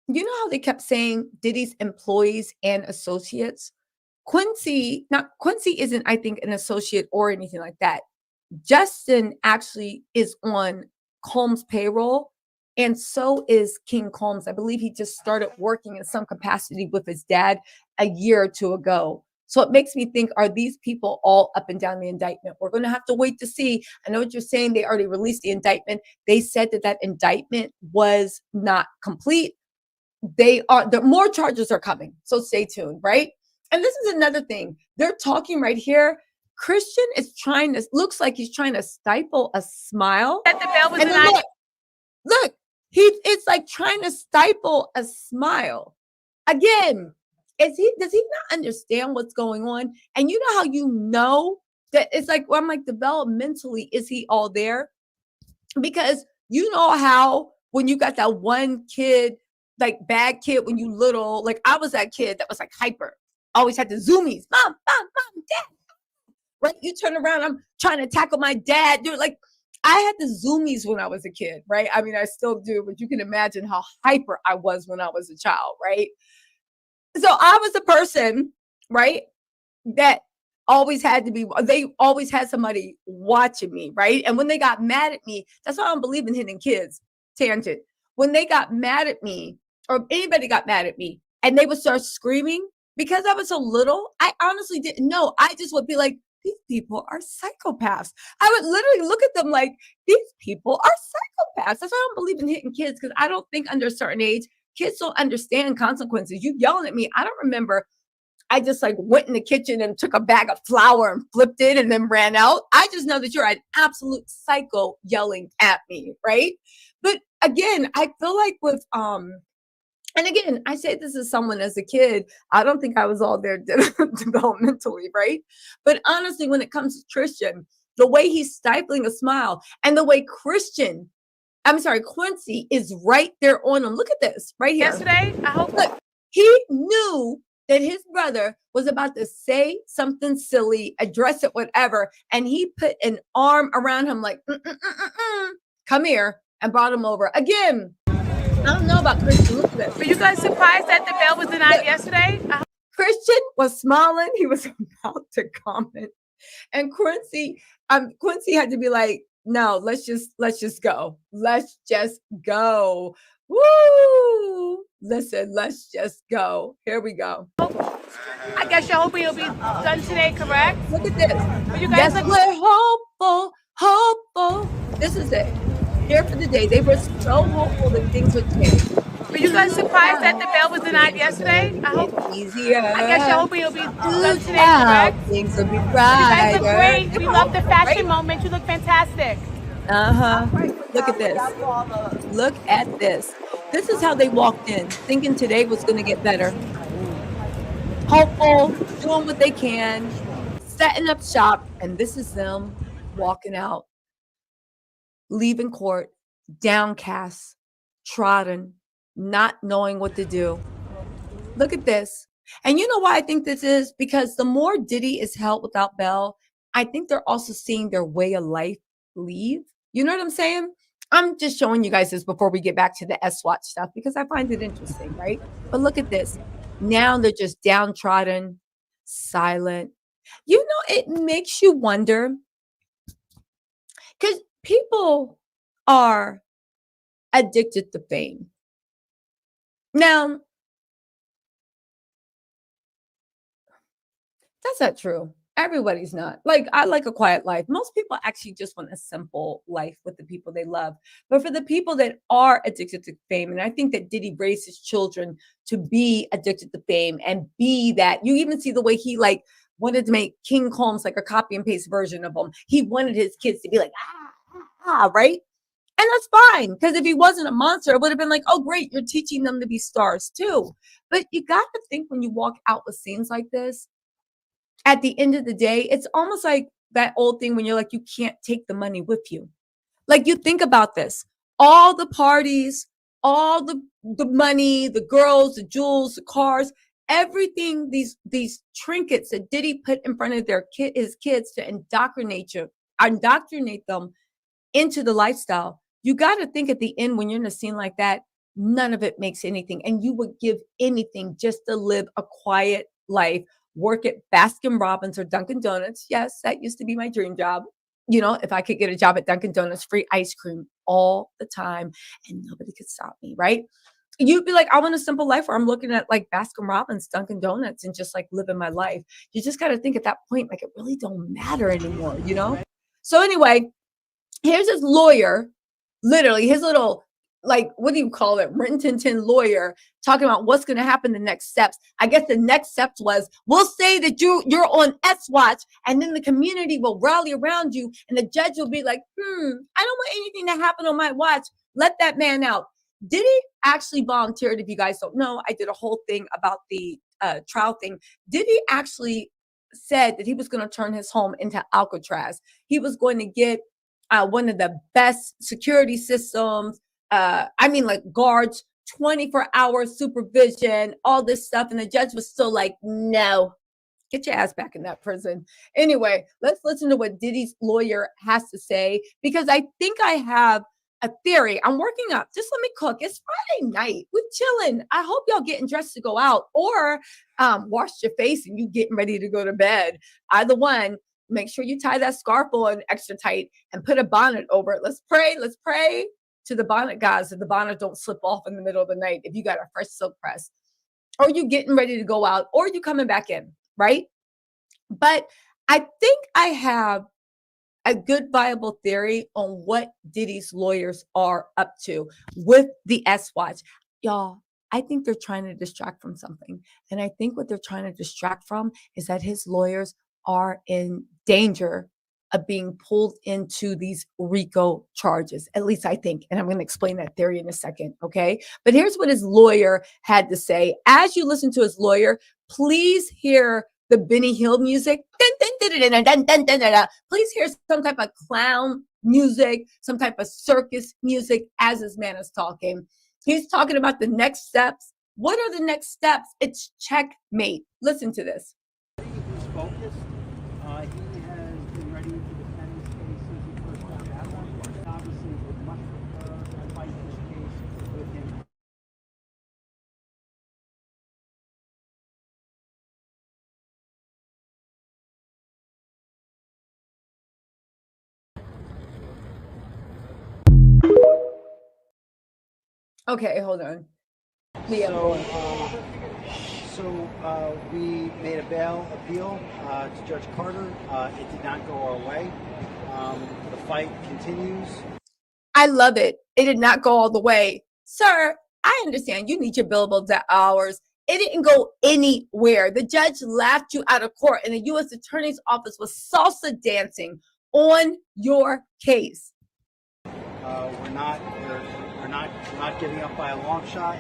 you know how they kept saying Diddy's employees and associates? Quincy isn't, I think, an associate or anything like that. Justin actually is on Colmes' payroll, and so is King Colmes. I believe he just started working in some capacity with his dad a year or two ago. So it makes me think, are these people all up and down the indictment? We're going to have to wait to see. I know what you're saying. They already released the indictment. They said that indictment was not complete. More charges are coming. So stay tuned, right? And this is another thing. They're talking right here. Christian is looks like he's trying to stifle a smile. That the bail was denied. Look, it's like trying to stifle a smile. Again, does he not understand what's going on? And you know how you know that it's like, well, I'm like, developmentally, is he all there? Because you know how when you got that one kid, like bad kid when you little, like I was that kid that was like hyper, always had the zoomies, mom, dad, right? You turn around, I'm trying to tackle my dad, dude. Like I had the zoomies when I was a kid, right? I mean, I still do, but you can imagine how hyper I was when I was a child, right? So I was the person, right, that they always had somebody watching me, right? And when they got mad at me, that's why I don't believe in hitting kids. Tangent. When they got mad at me, or anybody got mad at me, and they would start screaming, because I was so little, I honestly didn't know. I just would be like, these people are psychopaths. I would literally look at them like, these people are psychopaths. That's why I don't believe in hitting kids, because I don't think under a certain age, kids don't understand consequences. You yelling at me, I don't remember. I just like went in the kitchen and took a bag of flour and flipped it and then ran out. I just know that you're an absolute psycho yelling at me, right? But again, I feel like with and again, I say this as someone as a kid, I don't think I was all there developmentally, right? But honestly, when it comes to Christian, the way he's stifling a smile, and the way Quincy is right there on him. Look at this right here. Yesterday, I hope. Look, he knew that his brother was about to say something silly, address it, whatever, and he put an arm around him like, come here, and brought him over. Again, I don't know about Christian. Look at this. Were you guys surprised that the bail was denied yesterday? Christian was smiling. He was about to comment, and Quincy had to be like, "No, let's just go. Let's just go. Woo! Listen, let's just go. Here we go. I guess you're hoping it'll be done today, correct? Look at this. But you guys Yes, we're hopeful. This is it. Here for the day. They were so hopeful that things would change. Were you guys surprised that the bail was denied yesterday? I hope. Easier. I guess you're hoping it'll be done today, correct? Things will be You guys brighter. look great. We love the fashion moment. You look fantastic. Look at this. Look at this. This is how they walked in, thinking today was going to get better. Hopeful, doing what they can, setting up shop, and this is them walking out, leaving court, downcast, trodden, not knowing what to do. Look at this. And you know why I think this is? Because the more Diddy is held without bail, I think they're also seeing their way of life leave. You know what I'm saying? I'm just showing you guys this before we get back to the SWAT stuff because I find it interesting, right? But look at this. Now they're just downtrodden, silent. You know, it makes you wonder because people are addicted to fame. Now, that's not true. Everybody's not. Like, I like a quiet life. Most people actually just want a simple life with the people they love. But for the people that are addicted to fame, and I think that Diddy raised his children to be addicted to fame and be that. You even see the way he like wanted to make King Colmes like a copy and paste version of him. He wanted his kids to be like, right? And that's fine. Because if he wasn't a monster, it would have been like, oh, great, you're teaching them to be stars too. But you got to think when you walk out with scenes like this, at the end of the day, it's almost like that old thing when you're like, you can't take the money with you. Like, you think about this, all the parties, all the money, the girls, the jewels, the cars, everything, these trinkets that Diddy put in front of his kids to indoctrinate them into the lifestyle. You got to think at the end when you're in a scene like that, none of it makes anything. And you would give anything just to live a quiet life. Work at Baskin Robbins or Dunkin' Donuts. Yes, that used to be my dream job. You know, if I could get a job at Dunkin' Donuts, free ice cream all the time and nobody could stop me, right? You'd be like, I want a simple life where I'm looking at like Baskin Robbins, Dunkin' Donuts and just like living my life. You just got to think at that point, like it really don't matter anymore, you know? So anyway, here's his lawyer, literally his little, like, what do you call it? Rin-tin-tin lawyer talking about what's going to happen the next steps. I guess the next steps was, we'll say that you're on S-Watch and then the community will rally around you and the judge will be like, I don't want anything to happen on my watch. Let that man out. Diddy actually volunteered. If you guys don't know, I did a whole thing about the trial thing. Diddy actually said that he was going to turn his home into Alcatraz. He was going to get one of the best security systems, like guards, 24-hour supervision, all this stuff. And the judge was still like, no, get your ass back in that prison. Anyway, let's listen to what Diddy's lawyer has to say, because I think I have a theory. I'm working up. Just let me cook. It's Friday night. We're chilling. I hope y'all getting dressed to go out or wash your face and you getting ready to go to bed. Either one. Make sure you tie that scarf on extra tight and put a bonnet over it. Let's pray. Let's pray to the bonnet guys that the bonnet don't slip off in the middle of the night if you got a fresh silk press, or you getting ready to go out, or you coming back in, right? But I think I have a good viable theory on what Diddy's lawyers are up to with the S-Watch. Y'all, I think they're trying to distract from something. And I think what they're trying to distract from is that his lawyers are in danger of being pulled into these RICO charges. At least I think. And I'm going to explain that theory in a second. Okay. But here's what his lawyer had to say. As you listen to his lawyer, please hear the Benny Hill music. Please hear some type of clown music, some type of circus music as this man is talking. He's talking about the next steps. What are the next steps? It's checkmate. Listen to this. He's focused. He has been ready to defend his case since he first found out. Obviously, would much prefer to fight this case with him. Okay, hold on. So we made a bail appeal to Judge Carter. It did not go our way. The fight continues. I love it. It did not go all the way. Sir, I understand you need your billable hours. It didn't go anywhere. The judge laughed you out of court, and the U.S. Attorney's Office was salsa dancing on your case. We're not giving up by a long shot.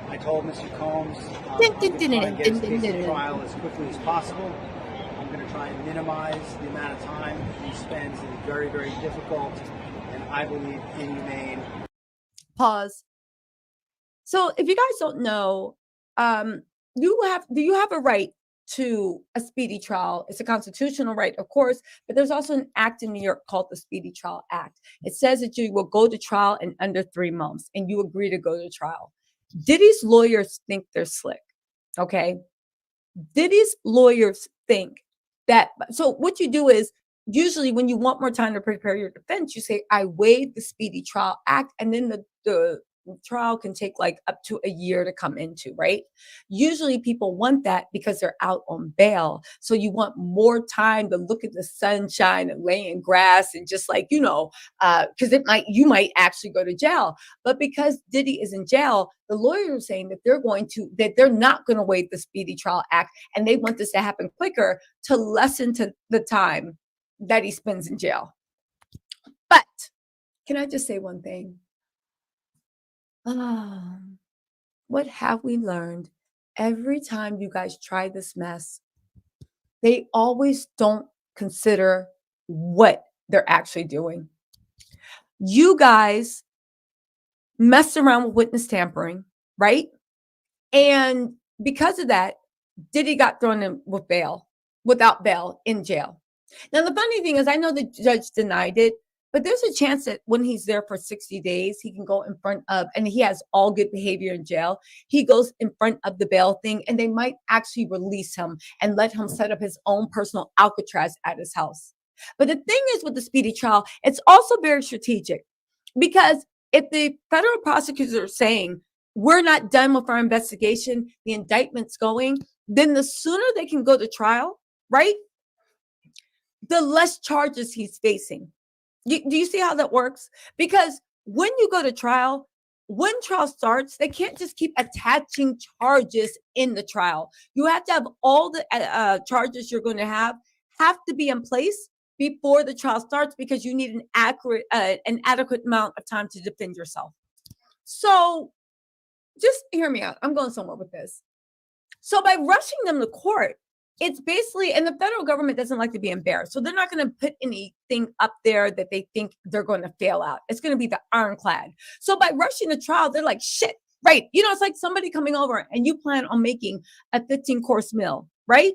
I told Mr. Colmes I'm going to try and get his case to trial as quickly as possible. I'm going to try and minimize the amount of time he spends in very, very difficult and I believe inhumane. Pause. So if you guys don't know, you have a right to a speedy trial. It's a constitutional right, of course, but there's also an act in New York called the Speedy Trial Act. It says that you will go to trial in under 3 months, and you agree to go to trial. Diddy's lawyers think they're slick, okay? Diddy's lawyers think that, so what you do is, usually when you want more time to prepare your defense, you say, I waive the Speedy Trial Act, and then the trial can take like up to a year to come into, right? Usually people want that because they're out on bail. So you want more time to look at the sunshine and lay in grass and just like, because you might actually go to jail. But because Diddy is in jail, the lawyers are saying that they're not going to waive the Speedy Trial Act, and they want this to happen quicker to lessen to the time that he spends in jail. But can I just say one thing? What have we learned? Every time you guys try this mess, they always don't consider what they're actually doing. You guys messed around with witness tampering, right? And because of that, Diddy got thrown in without bail in jail. Now, the funny thing is, I know the judge denied it, but there's a chance that when he's there for 60 days, he can go in front of, and he has all good behavior in jail. He goes in front of the bail thing, and they might actually release him and let him set up his own personal Alcatraz at his house. But the thing is with the speedy trial, it's also very strategic, because if the federal prosecutors are saying, we're not done with our investigation, the indictment's going, then the sooner they can go to trial, right? The less charges he's facing. Do you see how that works? Because when you go to trial, when trial starts, they can't just keep attaching charges in the trial. You have to have all the charges you're going to have to be in place before the trial starts, because you need an adequate amount of time to defend yourself. So just hear me out. I'm going somewhere with this. So by rushing them to court, it's basically, and the federal government doesn't like to be embarrassed. So they're not going to put anything up there that they think they're going to fail out. It's going to be the ironclad. So by rushing the trial, they're like, shit, right? It's like somebody coming over and you plan on making a 15-course meal, right?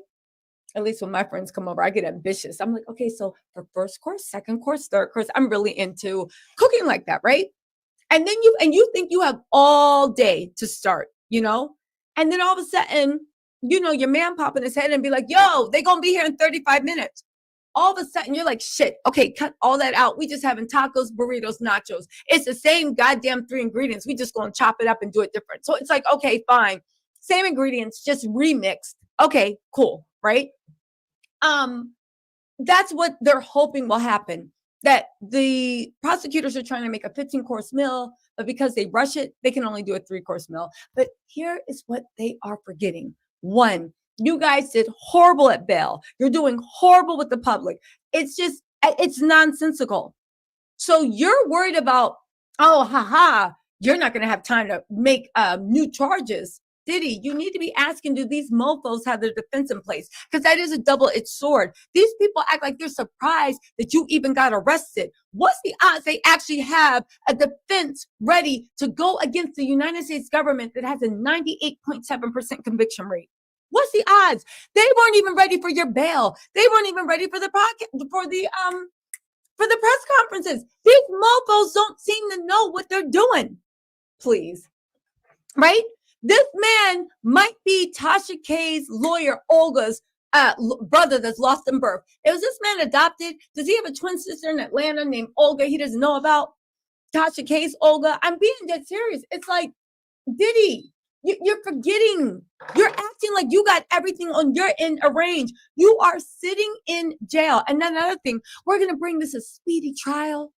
At least when my friends come over, I get ambitious. I'm like, okay, so for first course, second course, third course, I'm really into cooking like that, right? And then you think you have all day to start, and then all of a sudden, your man pop in his head and be like, yo, they're going to be here in 35 minutes. All of a sudden, you're like, shit, okay, cut all that out. We just having tacos, burritos, nachos. It's the same goddamn 3 ingredients. We just going to chop it up and do it different. So it's like, okay, fine. Same ingredients, just remixed. Okay, cool, right? That's what they're hoping will happen. That the prosecutors are trying to make a 15-course meal, but because they rush it, they can only do a 3-course meal. But here is what they are forgetting. 1, you guys did horrible at bail. You're doing horrible with the public. It's nonsensical. So you're worried about, you're not going to have time to make new charges. Diddy, you need to be asking, do these mofos have their defense in place? Because that is a double-edged sword. These people act like they're surprised that you even got arrested. What's the odds they actually have a defense ready to go against the United States government that has a 98.7% conviction rate? What's the odds? They weren't even ready for your bail. They weren't even ready for the press conferences. These mofos don't seem to know what they're doing. Please. Right? This man might be Tasha K's lawyer, Olga's brother that's lost in birth. Is this man adopted? Does he have a twin sister in Atlanta named Olga he doesn't know about? Tasha K's Olga? I'm being dead serious. It's like, Diddy, you're forgetting. You're acting like you got everything on your end arranged. You are sitting in jail. And then another thing, we're going to bring this a speedy trial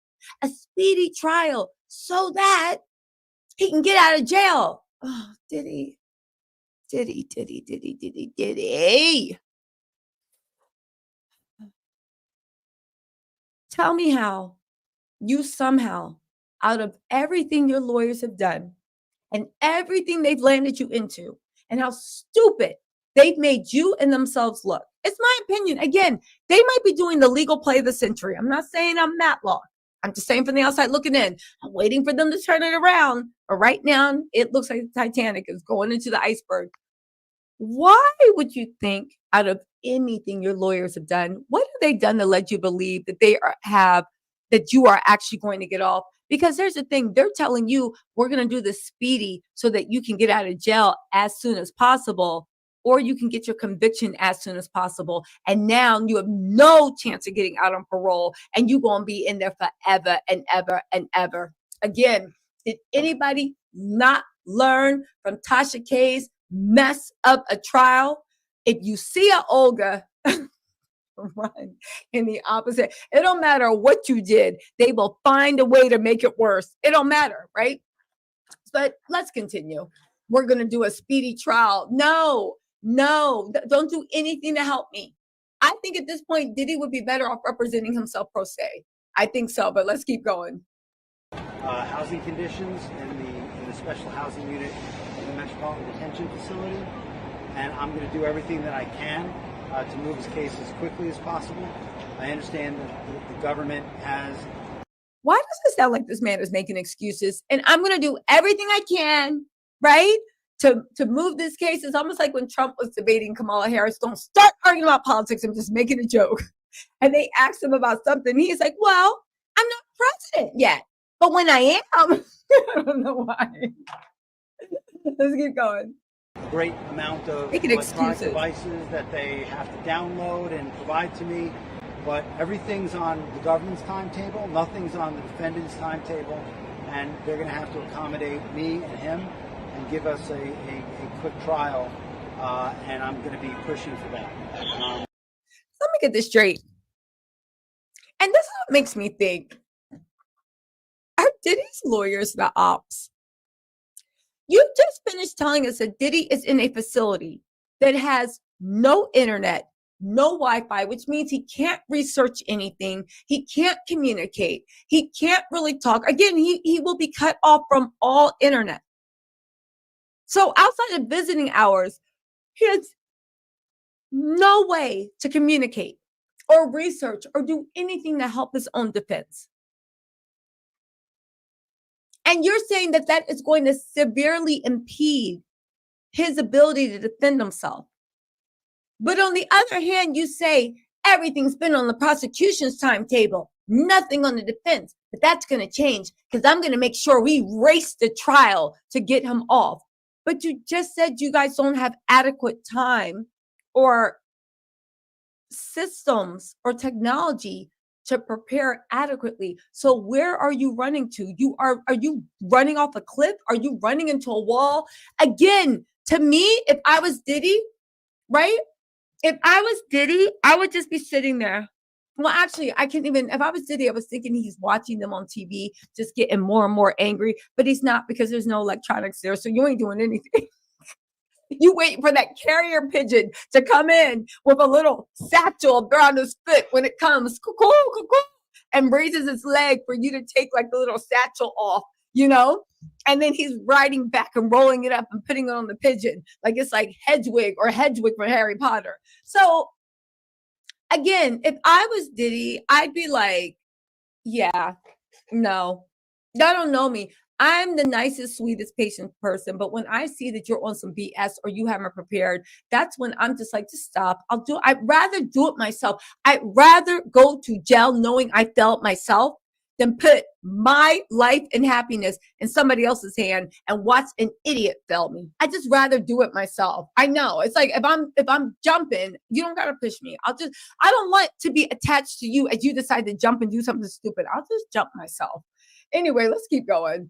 so that he can get out of jail. Oh, Diddy. Tell me how you somehow, out of everything your lawyers have done and everything they've landed you into and how stupid they've made you and themselves look. It's my opinion. Again, they might be doing the legal play of the century. I'm not saying I'm Matlock. I'm just saying from the outside looking in. I'm waiting for them to turn it around. But right now, it looks like the Titanic is going into the iceberg. Why would you think, out of anything your lawyers have done, what have they done to let you believe that that you are actually going to get off? Because here's the thing, they're telling you we're going to do the speedy so that you can get out of jail as soon as possible, or you can get your conviction as soon as possible. And now you have no chance of getting out on parole, and you're going to be in there forever and ever and ever. Again, did anybody not learn from Tasha K's mess up a trial? If you see a Olga run in the opposite, it don't matter what you did. They will find a way to make it worse. It don't matter, right? But let's continue. We're going to do a speedy trial. No, don't do anything to help me. I think at this point, Diddy would be better off representing himself pro se. I think so, but let's keep going. Housing conditions in the special housing unit in the Metropolitan Detention facility, and I'm going to do everything that I can to move his case as quickly as possible. I understand that the government has... Why does it sound like this man is making excuses? And I'm going to do everything I can, right, to move this case. It's almost like when Trump was debating Kamala Harris. Don't start arguing about politics. I'm just making a joke. And they asked him about something. He's like, well, I'm not president yet. But when I am, I don't know why. Let's keep going. Great amount of electronic devices that they have to download and provide to me. But everything's on the government's timetable. Nothing's on the defendant's timetable. And they're going to have to accommodate me and him and give us a quick trial. And I'm going to be pushing for that. Let me get this straight. And this is what makes me think. Are Diddy's lawyers the ops? You just finished telling us that Diddy is in a facility that has no internet, no Wi-Fi, which means he can't research anything. He can't communicate. He can't really talk. Again, he will be cut off from all internet. So outside of visiting hours, he has no way to communicate or research or do anything to help his own defense. And you're saying that that is going to severely impede his ability to defend himself. But on the other hand, you say everything's been on the prosecution's timetable, nothing on the defense. But that's going to change because I'm going to make sure we race the trial to get him off. But you just said you guys don't have adequate time or systems or technology to prepare adequately. So where are you running to? Are you running off a cliff? Are you running into a wall? Again, to me, if I was Diddy, right? If I was Diddy, I would just be sitting there. Well, actually, if I was Diddy, I was thinking he's watching them on TV, just getting more and more angry, but he's not because there's no electronics there. So you ain't doing anything. You wait for that carrier pigeon to come in with a little satchel around his foot when it comes, and raises its leg for you to take like the little satchel off you know? And then he's riding back and rolling it up and putting it on the pigeon. Like it's like Hedwig from Harry Potter. So again, if I was Diddy, I'd be like, yeah, no, y'all don't know me. I'm the nicest, sweetest, patient person. But when I see that you're on some BS or you haven't prepared, that's when I'm just like, just stop. I'd rather do it myself. I'd rather go to jail knowing I failed myself than put my life and happiness in somebody else's hand and watch an idiot fail me. I just rather do it myself. I know. It's like if I'm jumping, you don't gotta push me. I don't want to be attached to you as you decide to jump and do something stupid. I'll just jump myself. Anyway, let's keep going.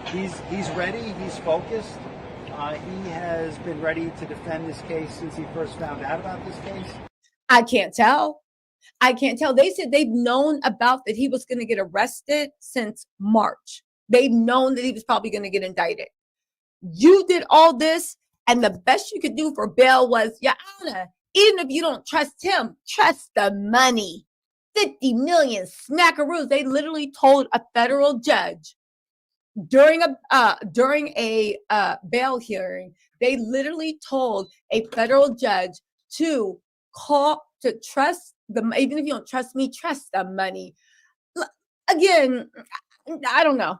He's ready. He's focused. He has been ready to defend this case since he first found out about this case. I can't tell. They said they've known about that he was going to get arrested since March. They've known that he was probably going to get indicted. You did all this, and the best you could do for bail was, Your Honor, even if you don't trust him, trust the money. 50 million smackaroos. They literally told a federal judge during a bail hearing, they literally told a federal judge to trust them. Even if you don't trust me, trust the money. Again, I don't know.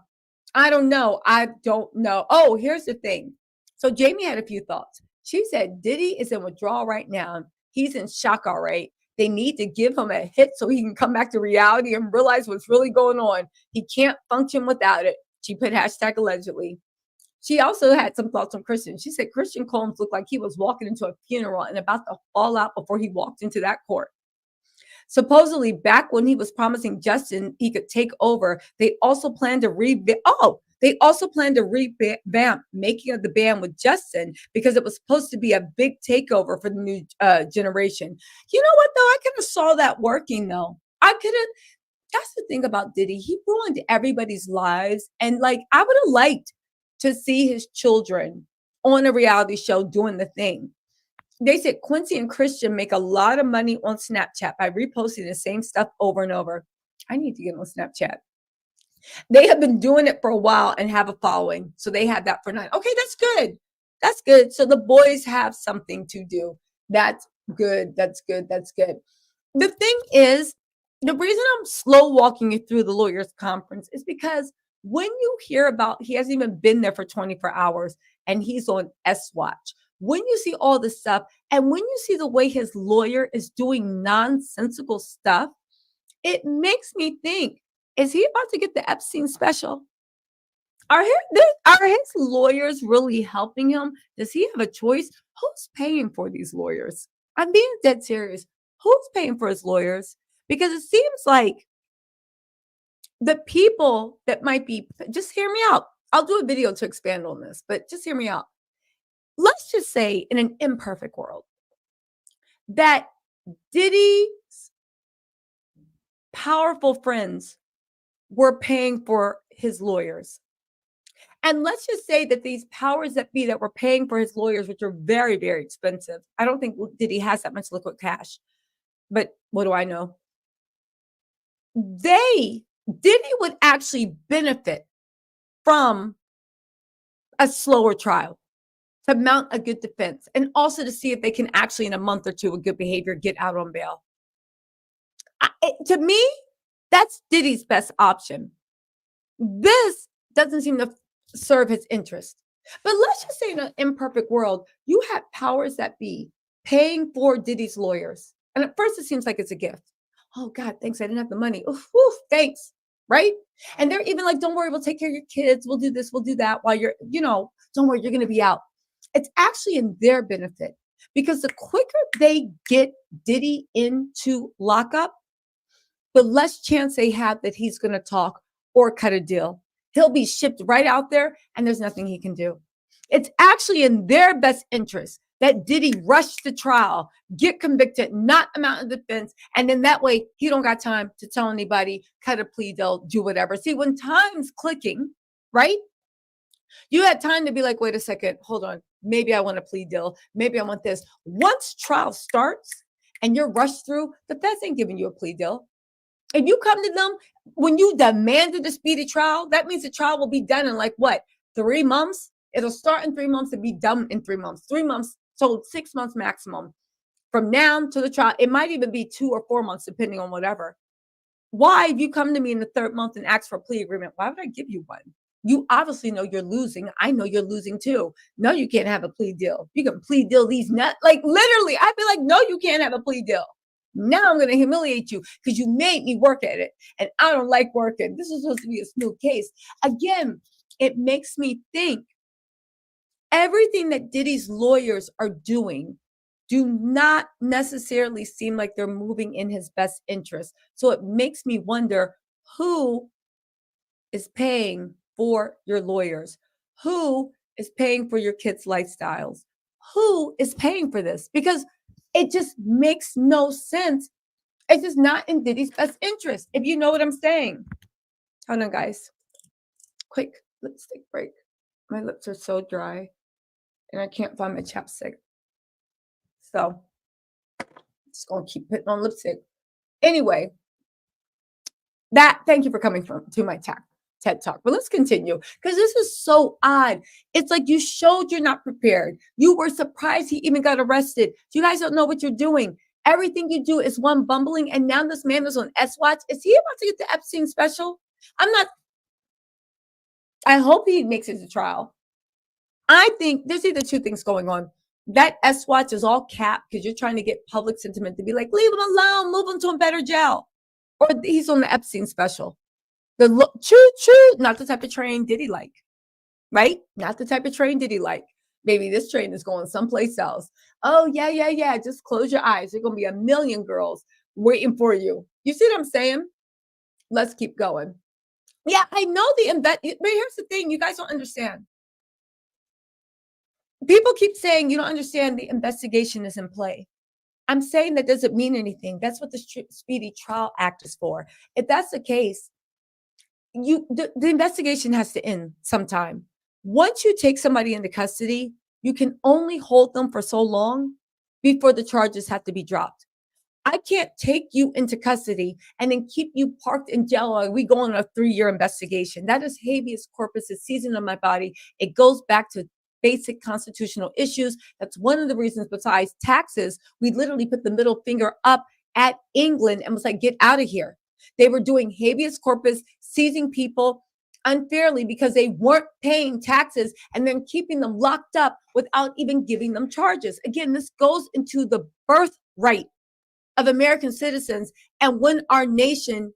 I don't know. Oh, here's the thing. So Jamie had a few thoughts. She said, Diddy is in withdrawal right now. He's in shock, all right. They need to give him a hit so he can come back to reality and realize what's really going on. He can't function without it. She put hashtag allegedly. She also had some thoughts on Christian. She said Christian Colmes looked like he was walking into a funeral and about to fall out before he walked into that court. Supposedly, back when he was promising Justin he could take over, they also planned to revamp making of the band with Justin because it was supposed to be a big takeover for the new generation. You know what, though? I could have saw that working, though. That's the thing about Diddy. He ruined everybody's lives. And like, I would have liked to see his children on a reality show doing the thing. They said Quincy and Christian make a lot of money on Snapchat by reposting the same stuff over and over. I need to get on Snapchat. They have been doing it for a while and have a following. So they had that for 9. Okay, that's good. That's good. So the boys have something to do. That's good. That's good. That's good. The thing is, the reason I'm slow walking you through the lawyers' conference is because when you hear about he hasn't even been there for 24 hours and he's on S Watch, when you see all this stuff and when you see the way his lawyer is doing nonsensical stuff, it makes me think, is he about to get the Epstein special? Are his lawyers really helping him? Does he have a choice? Who's paying for these lawyers? I'm being dead serious. Who's paying for his lawyers? Because it seems like the people that might be, just hear me out. I'll do a video to expand on this, but just hear me out. Let's just say in an imperfect world that Diddy's powerful friends were paying for his lawyers. And let's just say that these powers that be that were paying for his lawyers, which are very, very expensive. I don't think Diddy has that much liquid cash, but what do I know? Diddy would actually benefit from a slower trial to mount a good defense and also to see if they can actually in a month or two with good behavior get out on bail. To me, that's Diddy's best option. This doesn't seem to serve his interest. But let's just say in an imperfect world, you have powers that be paying for Diddy's lawyers. And at first it seems like it's a gift. Oh God, thanks. I didn't have the money. Oof, oof, thanks. Right? And they're even like, don't worry, we'll take care of your kids. We'll do this, we'll do that while you're, don't worry, you're going to be out. It's actually in their benefit because the quicker they get Diddy into lockup, the less chance they have that he's going to talk or cut a deal. He'll be shipped right out there and there's nothing he can do. It's actually in their best interest that Diddy rush the trial, get convicted, not amount of defense, and then that way he don't got time to tell anybody, cut a plea deal, do whatever. See, when time's clicking, right? You had time to be like, wait a second, hold on. Maybe I want a plea deal. Maybe I want this. Once trial starts and you're rushed through, the feds ain't giving you a plea deal. If you come to them when you demanded a speedy trial, that means the trial will be done in like what, 3 months? It'll start in 3 months and be done in 3 months. 3 months, so 6 months maximum. From now to the trial, it might even be 2 or 4 months, depending on whatever. Why, if you come to me in the 3rd month and ask for a plea agreement, why would I give you one? You obviously know you're losing. I know you're losing too. No, you can't have a plea deal. You can plea deal these nuts. Like literally, I'd be like, no, you can't have a plea deal. Now I'm going to humiliate you because you made me work at it. And I don't like working. This is supposed to be a smooth case. Again, it makes me think everything that Diddy's lawyers are doing do not necessarily seem like they're moving in his best interest. So it makes me wonder who is paying for your lawyers? Who is paying for your kids' lifestyles? Who is paying for this? Because it just makes no sense. It's just not in Diddy's best interest, if you know what I'm saying. Hold on, guys. Quick lipstick break. My lips are so dry and I can't find my chapstick. So I'm just going to keep putting on lipstick. Anyway, thank you for coming to my TED Talk. But let's continue because this is so odd. It's like you showed you're not prepared. You were surprised he even got arrested. You guys don't know what you're doing. Everything you do is one bumbling. And now this man is on S-Watch. Is he about to get the Epstein special? I hope he makes it to trial. I think there's either two things going on. That S-Watch is all capped because you're trying to get public sentiment to be like, leave him alone, move him to a better jail. Or he's on the Epstein special. The choo-choo, not the type of train Diddy like, right? Not the type of train Diddy like. Maybe this train is going someplace else. Oh, yeah. Just close your eyes. There's going to be a million girls waiting for you. You see what I'm saying? Let's keep going. Yeah, I know but here's the thing. You guys don't understand. People keep saying you don't understand the investigation is in play. I'm saying that doesn't mean anything. That's what the Speedy Trial Act is for. If that's the case, the investigation has to end sometime. Once you take somebody into custody, you can only hold them for so long before the charges have to be dropped. I can't take you into custody and then keep you parked in jail while we go on a 3-year investigation. That is habeas corpus. It's seizing of my body. It goes back to basic constitutional issues. That's one of the reasons, besides taxes, we literally put the middle finger up at England and was like, get out of here. They were doing habeas corpus, seizing people unfairly because they weren't paying taxes and then keeping them locked up without even giving them charges. Again, this goes into the birthright of American citizens. And when our nation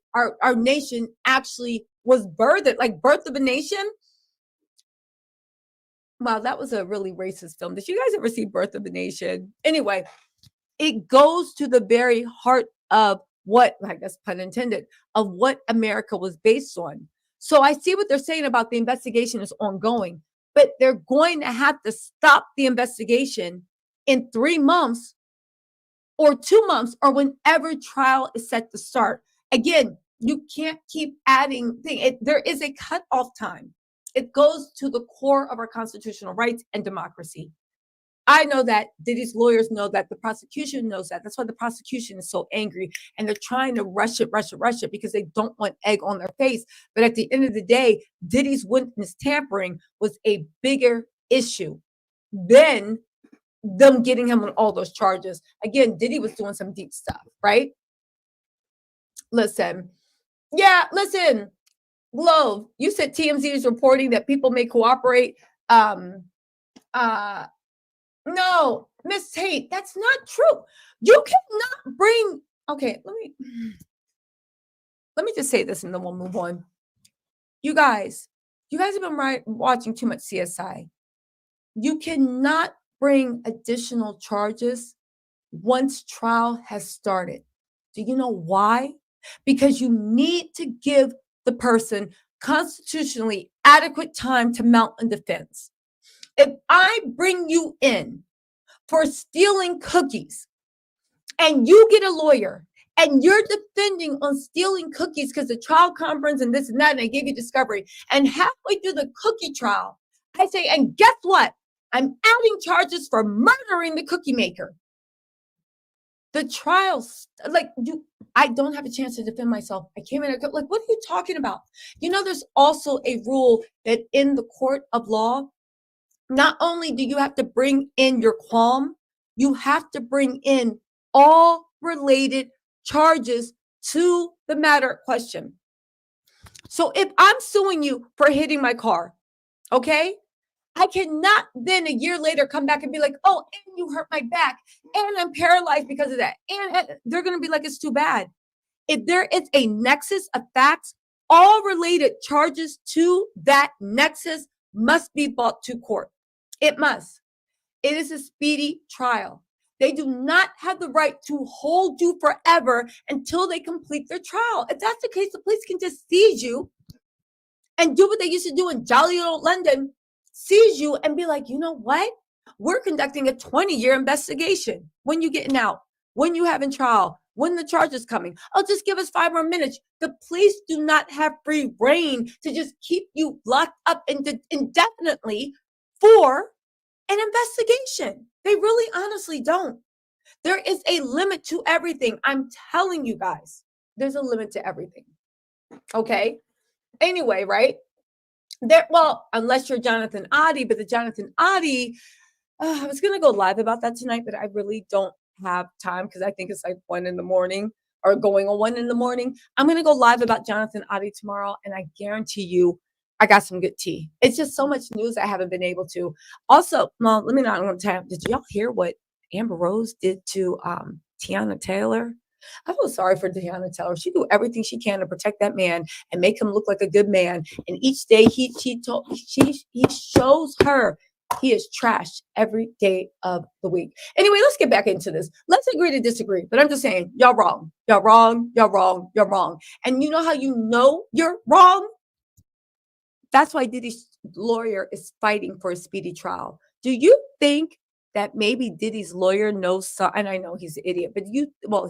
actually was birthed, like Birth of a Nation. Wow, that was a really racist film. Did you guys ever see Birth of a Nation? Anyway, it goes to the very heart of what, I guess pun intended, of what America was based on. So I see what they're saying about the investigation is ongoing, but they're going to have to stop the investigation in 3 months or 2 months or whenever trial is set to start. Again, you can't keep adding things. There is a cutoff time. It goes to the core of our constitutional rights and democracy. I know that. Diddy's lawyers know that. The prosecution knows that. That's why the prosecution is so angry. And they're trying to rush it because they don't want egg on their face. But at the end of the day, Diddy's witness tampering was a bigger issue than them getting him on all those charges. Again, Diddy was doing some deep stuff, right? Listen. Glove, you said TMZ is reporting that people may cooperate. No, Miss Tate, that's not true. You cannot bring. Okay, let me just say this and then we'll move on. You guys have been watching too much CSI. You cannot bring additional charges once trial has started. Do you know why? Because you need to give the person constitutionally adequate time to mount a defense. If I bring you in for stealing cookies and you get a lawyer and you're defending on stealing cookies because the trial conference and this and that, and I gave you discovery, and halfway through the cookie trial, I say, and guess what? I'm adding charges for murdering the cookie maker. The trials, like I don't have a chance to defend myself. I came in, like, what are you talking about? There's also a rule that in the court of law, not only do you have to bring in your qualm, you have to bring in all related charges to the matter question. So if I'm suing you for hitting my car, okay, I cannot then a year later come back and be like, oh, and you hurt my back, and I'm paralyzed because of that. And they're going to be like, it's too bad. If there is a nexus of facts, all related charges to that nexus must be brought to court. It must. It is a speedy trial. They do not have the right to hold you forever until they complete their trial. If that's the case, the police can just seize you and do what they used to do in jolly old London, seize you and be like, you know what? We're conducting a 20-year investigation. When you getting out, when you having trial, when the charge is coming. Oh, just give us 5 more minutes. The police do not have free reign to just keep you locked up indefinitely for an investigation. They really honestly don't. There is a limit to everything. I'm telling you guys, there's a limit to everything. Okay? Anyway, right? Well, unless you're Jonathan Oddie, but the Jonathan Oddie, I was going to go live about that tonight, but I really don't have time because I think it's like 1 a.m. or going on 1 a.m. I'm going to go live about Jonathan Oddie tomorrow, and I guarantee you I got some good tea. It's just so much news I haven't been able to. Also, well, let me not on time. Did y'all hear what Amber Rose did to Tiana Taylor? I feel sorry for Tiana Taylor. She do everything she can to protect that man and make him look like a good man. And each day he shows her he is trashed every day of the week. Anyway, let's get back into this. Let's agree to disagree. But I'm just saying, y'all wrong. Y'all wrong. Y'all wrong. You're wrong. And you know how you know you're wrong? That's why Diddy's lawyer is fighting for a speedy trial. Do you think that maybe Diddy's lawyer knows some, and I know he's an idiot, but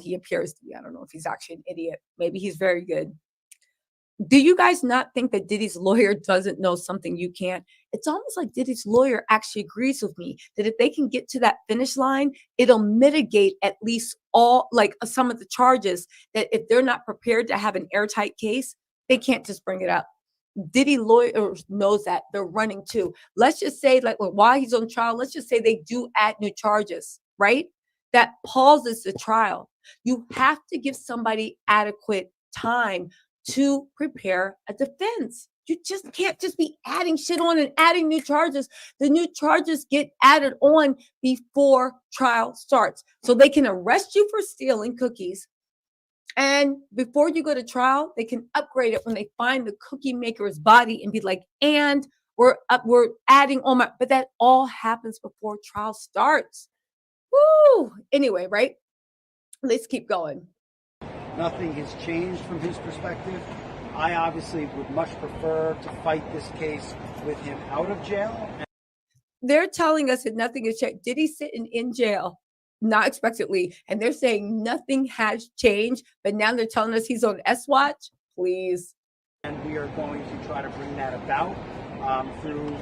he appears to be. I don't know if he's actually an idiot. Maybe he's very good. Do you guys not think that Diddy's lawyer doesn't know something you can't? It's almost like Diddy's lawyer actually agrees with me that if they can get to that finish line, it'll mitigate at least some of the charges that if they're not prepared to have an airtight case, they can't just bring it up. Diddy lawyers knows that they're running too. Let's just say while he's on trial, let's just say they do add new charges, right? That pauses the trial. You have to give somebody adequate time to prepare a defense. You just can't just be adding shit on and adding new charges. The new charges get added on before trial starts. So they can arrest you for stealing cookies. And before you go to trial, they can upgrade it when they find the cookie maker's body and be like, and we're adding on but that all happens before trial starts. Woo! Anyway, right? Let's keep going. Nothing has changed from his perspective. I obviously would much prefer to fight this case with him out of jail. They're telling us that nothing has changed. Diddy's sitting in jail, not expectedly, and they're saying nothing has changed, but now they're telling us he's on S-Watch? Please. And we are going to try to bring that about through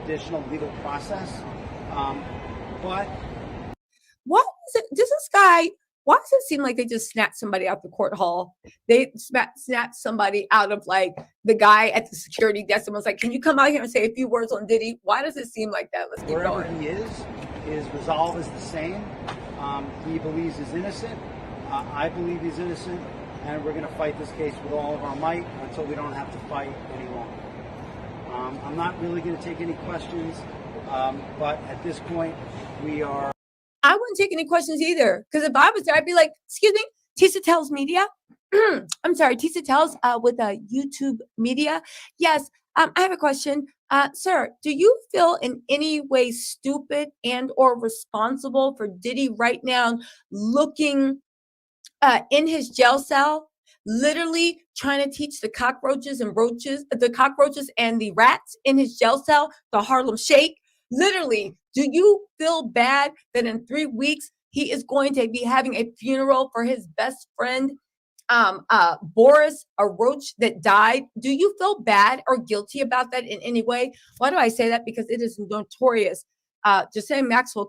additional legal process. But what is it? This guy, why does it seem like they just snapped somebody out the court hall? They snapped somebody out of the guy at the security desk and was like, can you come out here and say a few words on Diddy? Why does it seem like that? Let's keep wherever going. he is, his resolve is the same. He believes he's innocent. I believe he's innocent. And we're going to fight this case with all of our might until we don't have to fight any longer. I'm not really going to take any questions, but at this point, we are... I wouldn't take any questions either, because if I was there, I'd be like, excuse me, Tisa Tells Media? I'm sorry, Tisa Tells with YouTube Media. Yes, I have a question. Sir, do you feel in any way stupid and or responsible for Diddy right now looking in his jail cell, literally trying to teach the cockroaches and the rats in his jail cell the Harlem Shake? Literally, do you feel bad that in 3 weeks he is going to be having a funeral for his best friend, Boris, a roach that died? Do you feel bad or guilty about that in any way? Why do I say that? Because it is notorious Ghislaine Maxwell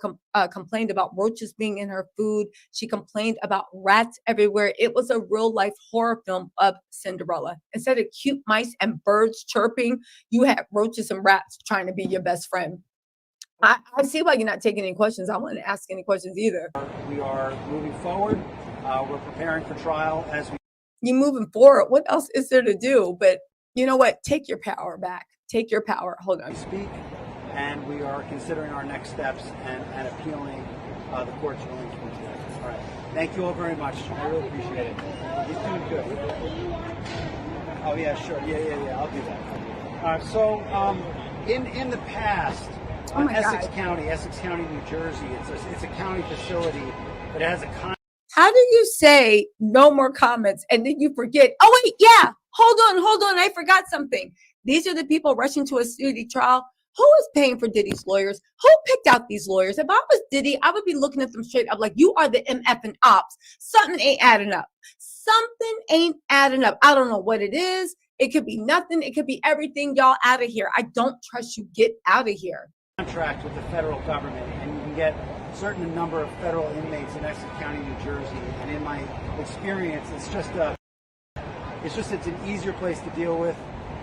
complained about roaches being in her food. She complained about rats everywhere. It was a real life horror film of Cinderella. Instead of cute mice and birds chirping, you had roaches and rats trying to be your best friend. I see why you're not taking any questions. I wouldn't ask any questions either. We are moving forward. We're preparing for trial as we. You're moving forward. What else is there to do? But you know what? Take your power back. Take your power. Hold on. Speak, and we are considering our next steps and appealing the court's ruling for today. All right. Thank you all very much. I really appreciate it. He's doing good. Oh yeah, sure. Yeah. I'll do that. So in the past. Essex County, New Jersey. It's a county facility, but it has a. How do you say no more comments and then you forget? Oh wait, yeah. Hold on. I forgot something. These are the people rushing to a speedy trial. Who is paying for Diddy's lawyers? Who picked out these lawyers? If I was Diddy, I would be looking at them straight up like, you are the MF and ops. Something ain't adding up. I don't know what it is. It could be nothing. It could be everything. Y'all out of here. I don't trust you. Get out of here. Contract with the federal government, and you can get a certain number of federal inmates in Essex County, New Jersey. And in my experience, it's an easier place to deal with.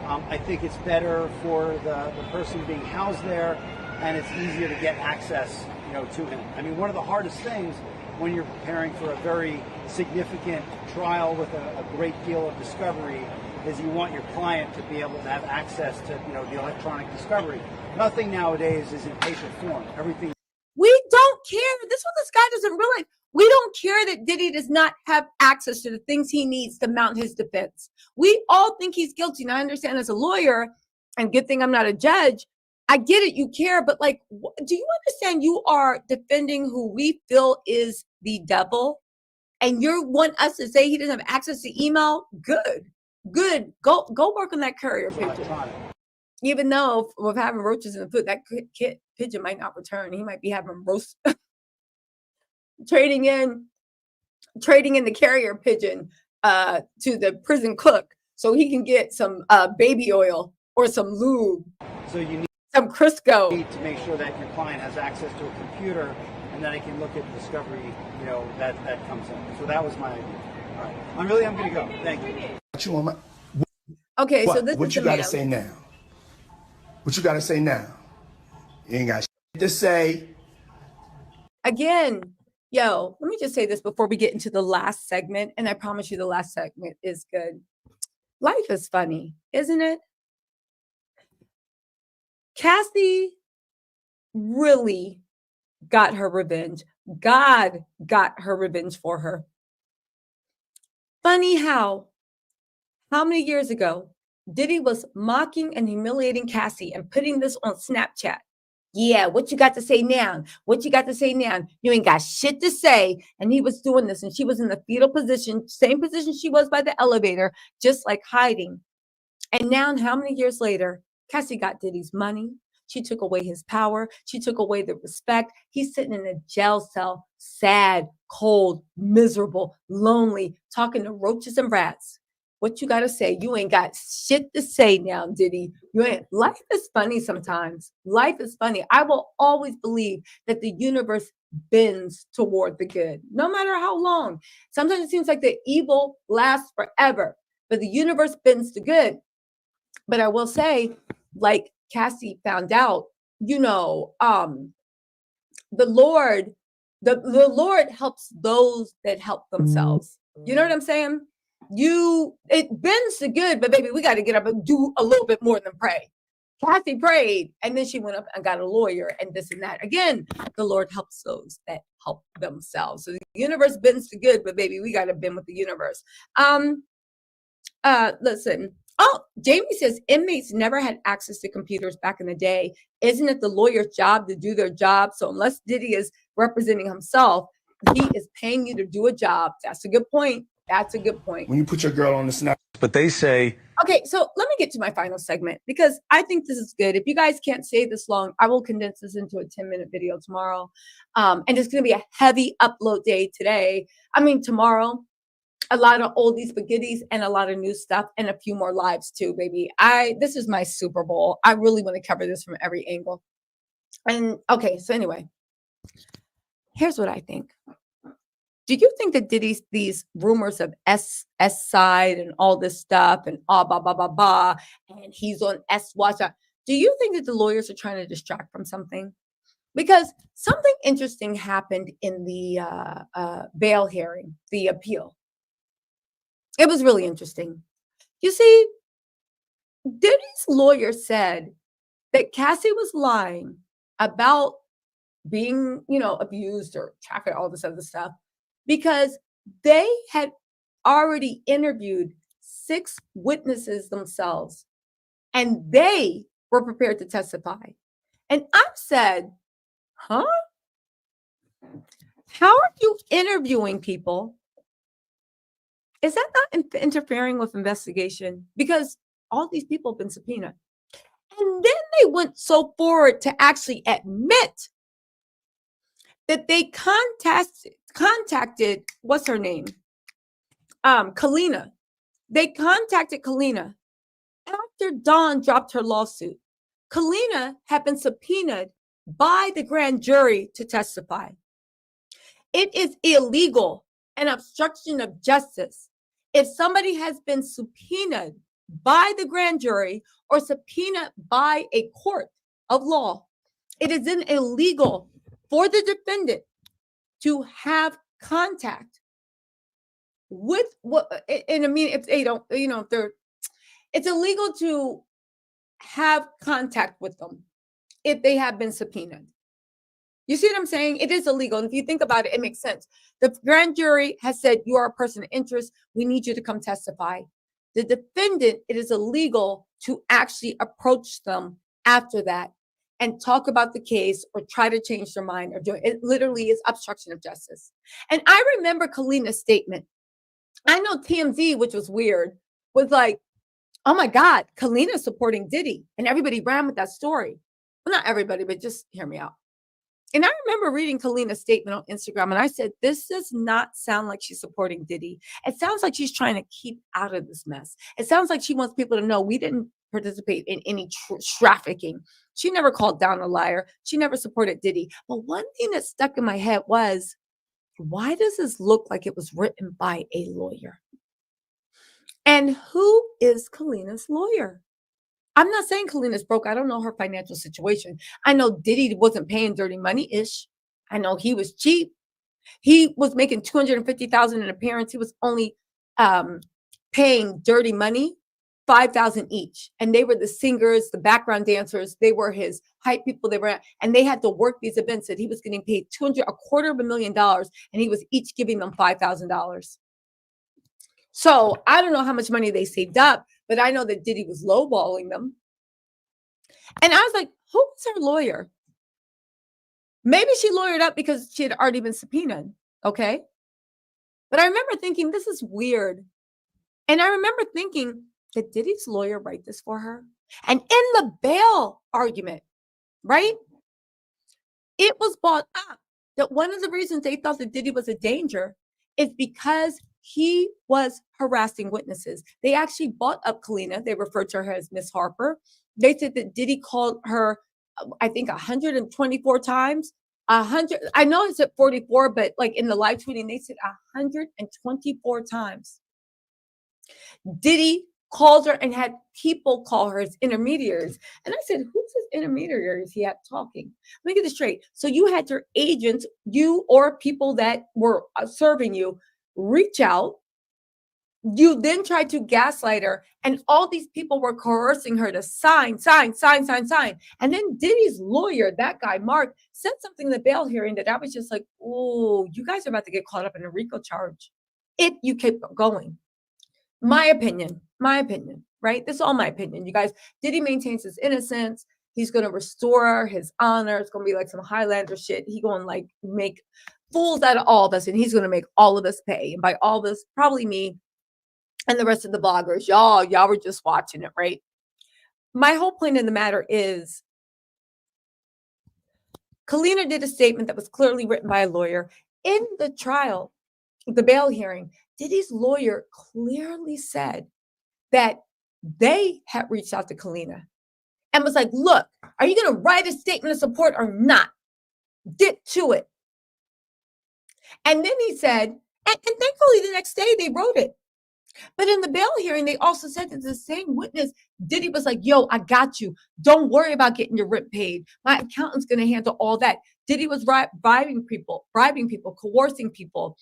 I think it's better for the person being housed there, and it's easier to get access, to him. I mean, one of the hardest things when you're preparing for a very significant trial with a great deal of discovery is you want your client to be able to have access to, the electronic discovery. Nothing nowadays is in paper form. Everything. We don't care. This is what this guy doesn't realize. We don't care that Diddy does not have access to the things he needs to mount his defense. We all think he's guilty. And I understand as a lawyer, and good thing I'm not a judge, I get it. You care. But do you understand you are defending who we feel is the devil? And you want us to say he doesn't have access to email? Good. Go work on that courier pigeon. Even though with having roaches in the food, that pigeon might not return. He might be having roast trading in the carrier pigeon to the prison cook so he can get some baby oil or some lube. So you need some Crisco. To make sure that your client has access to a computer and then I can look at discovery, that comes in. So that was my idea. All right. I'm going to go. Thank you. Okay, so this what is you got to say now? What you got to say now? You ain't got shit to say. Again, let me just say this before we get into the last segment, and I promise you the last segment is good. Life is funny, isn't it? Cassie really got her revenge. God got her revenge for her. Funny how many years ago Diddy was mocking and humiliating Cassie and putting this on Snapchat. Yeah, what you got to say now? What you got to say now? You ain't got shit to say. And he was doing this, and she was in the fetal position, same position she was by the elevator, just like hiding. And now, how many years later, Cassie got Diddy's money. She took away his power. She took away the respect. He's sitting in a jail cell, sad, cold, miserable, lonely, talking to roaches and rats. What you got to say? You ain't got shit to say now, Diddy. Life is funny sometimes. Life is funny. I will always believe that the universe bends toward the good, no matter how long. Sometimes it seems like the evil lasts forever, but the universe bends to good. But I will say, like Cassie found out, the Lord helps those that help themselves. You know what I'm saying? It bends to good, but baby, we got to get up and do a little bit more than pray. Kathy prayed, and then she went up and got a lawyer and this and that. Again, the Lord helps those that help themselves. So the universe bends to good, but baby, we got to bend with the universe. Listen. Oh, Jamie says inmates never had access to computers back in the day. Isn't it the lawyer's job to do their job? So unless Diddy is representing himself, he is paying you to do a job. That's a good point. When you put your girl on the snap. But they say. Okay, so let me get to my final segment because I think this is good. If you guys can't stay this long, I will condense this into a 10-minute video tomorrow. And it's going to be a heavy upload day tomorrow. A lot of oldies but goodies and a lot of new stuff and a few more lives too, baby. This is my Super Bowl. I really want to cover this from every angle. And okay, so anyway, here's what I think. Do you think that Diddy's these rumors of S side and all this stuff and blah blah blah blah, and he's on S watch? Do you think that the lawyers are trying to distract from something? Because something interesting happened in the bail hearing, the appeal. It was really interesting. You see, Diddy's lawyer said that Cassie was lying about being, abused or trafficked, all this other stuff, because they had already interviewed 6 witnesses themselves and they were prepared to testify. And I said, huh? How are you interviewing people? Is that not interfering with investigation? Because all these people have been subpoenaed. And then they went so forward to actually admit that they contacted what's her name? Kalina. They contacted Kalina after Dawn dropped her lawsuit. Kalina had been subpoenaed by the grand jury to testify. It is illegal and obstruction of justice if somebody has been subpoenaed by the grand jury or subpoenaed by a court of law. It is then illegal for the defendant to have contact with what, and I mean, if they don't, it's illegal to have contact with them if they have been subpoenaed. You see what I'm saying? It is illegal. And if you think about it, it makes sense. The grand jury has said, you are a person of interest. We need you to come testify. The defendant, it is illegal to actually approach them after that and talk about the case or try to change their mind or do it. It literally is obstruction of justice. And I remember Kalina's statement. I know TMZ, which was weird, was like, oh my God, Kalina's supporting Diddy. And everybody ran with that story. Well, not everybody, but just hear me out. And I remember reading Kalina's statement on Instagram, and I said, this does not sound like she's supporting Diddy. It sounds like she's trying to keep out of this mess. It sounds like she wants people to know we didn't participate in any trafficking. She never called down a liar. She never supported Diddy. But one thing that stuck in my head was, why does this look like it was written by a lawyer? And who is Kalina's lawyer? I'm not saying Kalina's broke. I don't know her financial situation. I know Diddy wasn't paying dirty money-ish. I know he was cheap. He was making $250,000 in appearance. He was only paying dirty money, $5,000 each. And they were the singers, the background dancers. They were his hype people. And they had to work these events that he was getting paid $250,000, and he was each giving them $5,000. So I don't know how much money they saved up, but I know that Diddy was lowballing them. And I was like, who was her lawyer? Maybe she lawyered up because she had already been subpoenaed. Okay. But I remember thinking, this is weird. And I remember thinking, did Diddy's lawyer write this for her? And in the bail argument, right? It was brought up that one of the reasons they thought that Diddy was a danger is because he was harassing witnesses. They actually brought up Kalina. They referred to her as Miss Harper. They said that Diddy called her, I think, 124 times. 100. I know it said 44, but like in the live tweeting, they said 124 times. Diddy called her and had people call her as intermediaries. And I said, who's his intermediaries he had talking? Let me get this straight. So you had your agents, you or people that were serving you, reach out. You then tried to gaslight her, and all these people were coercing her to sign. And then Diddy's lawyer, that guy, Mark, said something in the bail hearing that I was just like, oh, you guys are about to get caught up in a RICO charge if you keep going. My opinion, right? This is all my opinion, you guys. Diddy maintains his innocence. He's going to restore his honor. It's going to be like some Highlander shit. He going to like make fools out of all of us, and he's going to make all of us pay. And by all this, probably me and the rest of the bloggers. Y'all were just watching it, right? My whole point in the matter is Kalina did a statement that was clearly written by a lawyer. In the trial, the bail hearing, Diddy's lawyer clearly said that they had reached out to Kalina and was like, look, are you going to write a statement of support or not? Get to it. And then he said, and thankfully the next day they wrote it. But in the bail hearing, they also said that the same witness, Diddy, was like, yo, I got you. Don't worry about getting your rent paid. My accountant's going to handle all that. Diddy was bribing people, coercing people,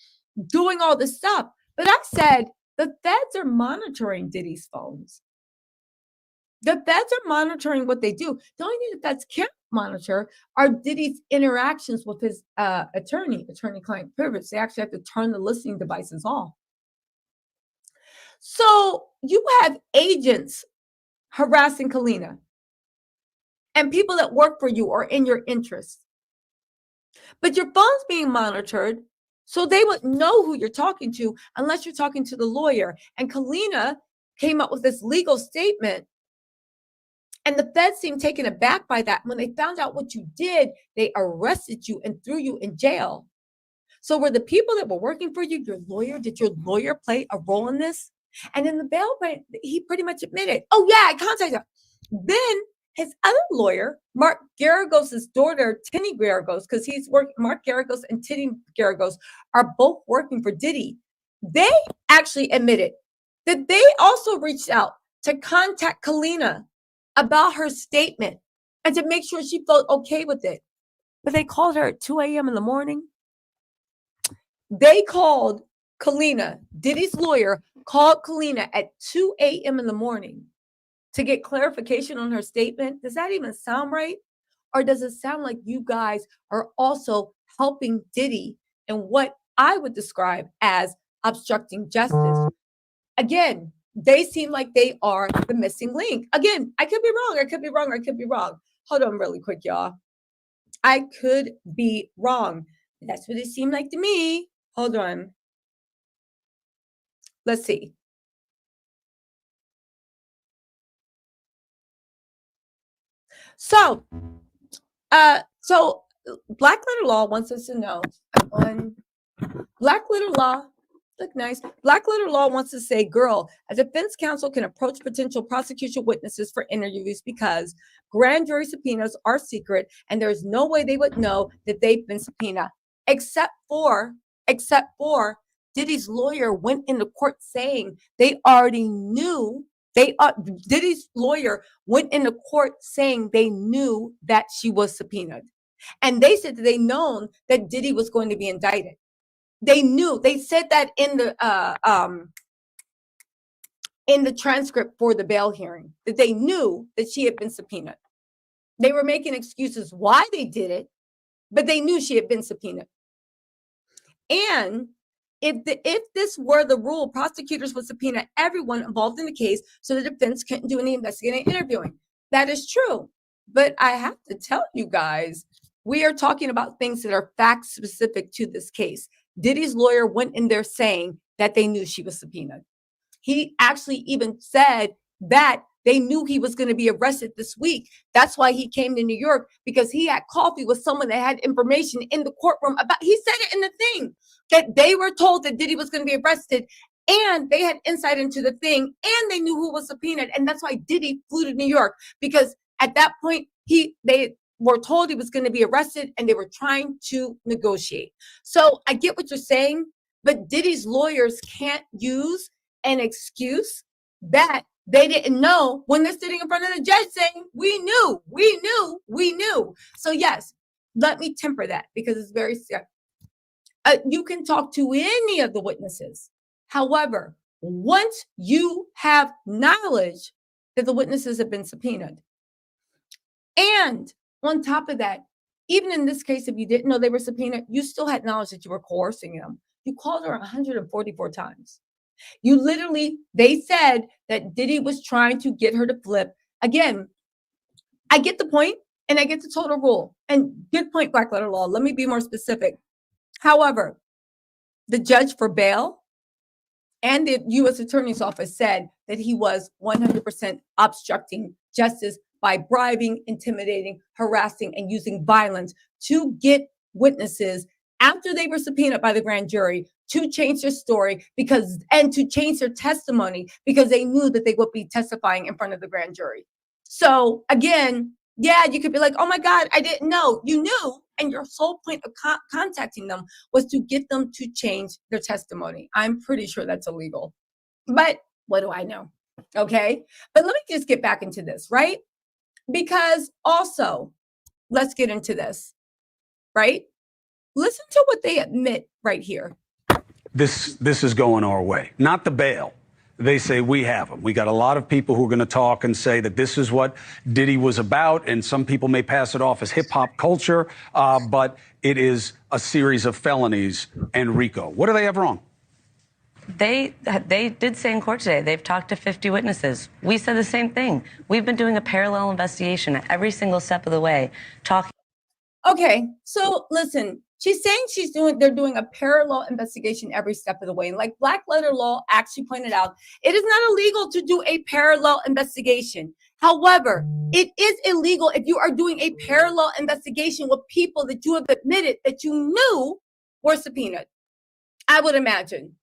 doing all this stuff. But I said, the feds are monitoring Diddy's phones. The feds are monitoring what they do. The only thing the feds can't monitor are Diddy's interactions with his attorney-client privilege. They actually have to turn the listening devices off. So you have agents harassing Kalina and people that work for you are in your interest. But your phone's being monitored, so they wouldn't know who you're talking to unless you're talking to the lawyer. And Kalina came up with this legal statement, and the feds seemed taken aback by that. When they found out what you did, they arrested you and threw you in jail. So were the people that were working for you your lawyer? Did your lawyer play a role in this? And in the bail, he pretty much admitted, oh, yeah, I contacted him. Then his other lawyer, Mark Garagos' daughter, Tinny Garagos, because he's working, Mark Garagos and Tinny Garagos are both working for Diddy. They actually admitted that they also reached out to contact Kalina about her statement and to make sure she felt okay with it. But they called her at 2 a.m. in the morning. They called Kalina, Diddy's lawyer called Kalina at 2 a.m. in the morning to get clarification on her statement. Does that even sound right? Or does it sound like you guys are also helping Diddy in what I would describe as obstructing justice? Again, they seem like they are the missing link. Again, I could be wrong. Hold on really quick, y'all. I could be wrong. That's what it seemed like to me. Hold on. Let's see. So Black Letter Law wants us to know on Black Letter Law. Look nice. Black Letter Law wants to say, girl, a defense counsel can approach potential prosecution witnesses for interviews because grand jury subpoenas are secret and there's no way they would know that they've been subpoenaed, except for Diddy's lawyer went into court saying they already knew. Diddy's lawyer went into court saying they knew that she was subpoenaed. And they said that they known that Diddy was going to be indicted. They knew. They said that in the transcript for the bail hearing, that they knew that she had been subpoenaed. They were making excuses why they did it, but they knew she had been subpoenaed. And if this were the rule, prosecutors would subpoena everyone involved in the case so the defense couldn't do any investigating and interviewing. That is true. But I have to tell you guys, we are talking about things that are fact specific to this case. Diddy's lawyer went in there saying that they knew she was subpoenaed. He actually even said that they knew he was going to be arrested this week. That's why he came to New York, because he had coffee with someone that had information in the courtroom about, he said it in the thing, that they were told that Diddy was going to be arrested and they had insight into the thing and they knew who was subpoenaed. And that's why Diddy flew to New York, because at that point, they were told he was going to be arrested and they were trying to negotiate. So I get what you're saying, but Diddy's lawyers can't use an excuse that they didn't know when they're sitting in front of the judge saying, we knew. So yes, let me temper that because it's very serious. You can talk to any of the witnesses. However, once you have knowledge that the witnesses have been subpoenaed, and on top of that, even in this case, if you didn't know they were subpoenaed, you still had knowledge that you were coercing them. You called her 144 times. You literally, they said that Diddy was trying to get her to flip. Again, I get the point and I get the total rule. And good point, Black Letter Law. Let me be more specific. However, the judge for bail and the U.S. Attorney's Office said that he was 100% obstructing justice by bribing, intimidating, harassing, and using violence to get witnesses after they were subpoenaed by the grand jury to change their story and to change their testimony because they knew that they would be testifying in front of the grand jury. So again, yeah, you could be like, oh my God, I didn't know. You knew. And your sole point of contacting them was to get them to change their testimony. I'm pretty sure that's illegal. But what do I know? Okay. But let me just get back into this, right? Because also, let's get into this, right? Listen to what they admit right here. This is going our way, not the bail. They say we have them. We got a lot of people who are going to talk and say that this is what Diddy was about, and some people may pass it off as hip hop culture, but it is a series of felonies and RICO. What do they have wrong? They did say in court today they've talked to 50 witnesses. We said the same thing. We've been doing a parallel investigation at every single step of the way, talking. Okay, so listen, she's saying they're doing a parallel investigation every step of the way. Like Black Letter Law actually pointed out, it is not illegal to do a parallel investigation. However, it is illegal if you are doing a parallel investigation with people that you have admitted that you knew were subpoenaed. I would imagine.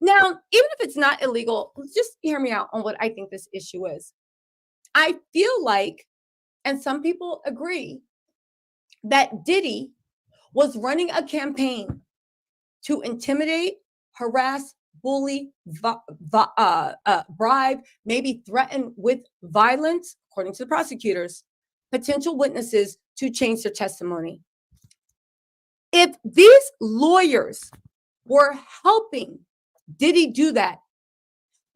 Now, even if it's not illegal, just hear me out on what I think this issue is. I feel like, and some people agree, that Diddy was running a campaign to intimidate, harass, bully, bribe, maybe threaten with violence, according to the prosecutors, potential witnesses to change their testimony. If these lawyers were helping Diddy do that,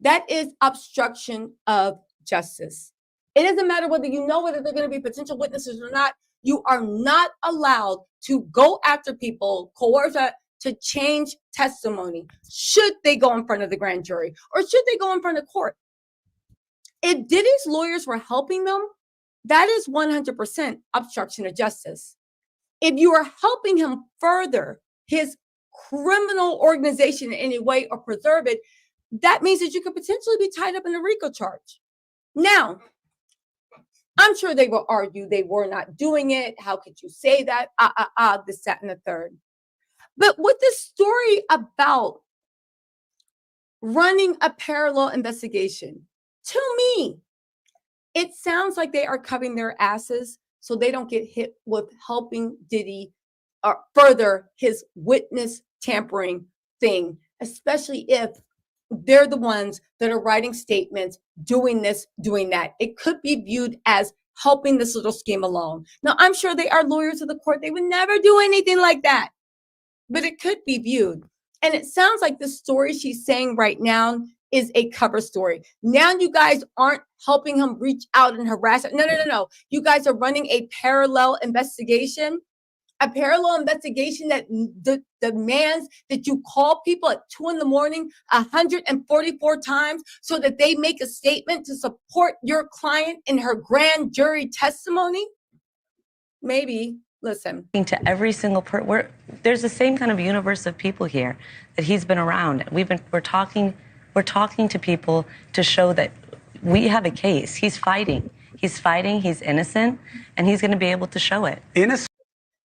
that is obstruction of justice. It doesn't matter whether you know whether they're going to be potential witnesses or not. You are not allowed to go after people, coerce to change testimony, should they go in front of the grand jury or should they go in front of court. If Diddy's lawyers were helping them, that is 100% obstruction of justice. If you are helping him further his criminal organization in any way or preserve it, that means that you could potentially be tied up in a RICO charge. Now, I'm sure they will argue they were not doing it. How could you say that? This, that, and the third. But with this story about running a parallel investigation, to me, it sounds like they are covering their asses so they don't get hit with helping Diddy or further his witness tampering thing, especially if they're the ones that are writing statements, doing this, doing that. It could be viewed as helping this little scheme along. Now, I'm sure they are lawyers of the court. They would never do anything like that, but it could be viewed. And it sounds like the story she's saying right now is a cover story. Now you guys aren't helping him reach out and harass him. No. You guys are running a parallel investigation. A parallel investigation that demands that you call people at 2 a.m, 144 times so that they make a statement to support your client in her grand jury testimony? Maybe. Listen. To every single person, there's the same kind of universe of people here that he's been around. We're talking to people to show that we have a case. He's fighting, he's innocent, and he's going to be able to show it. Innocent.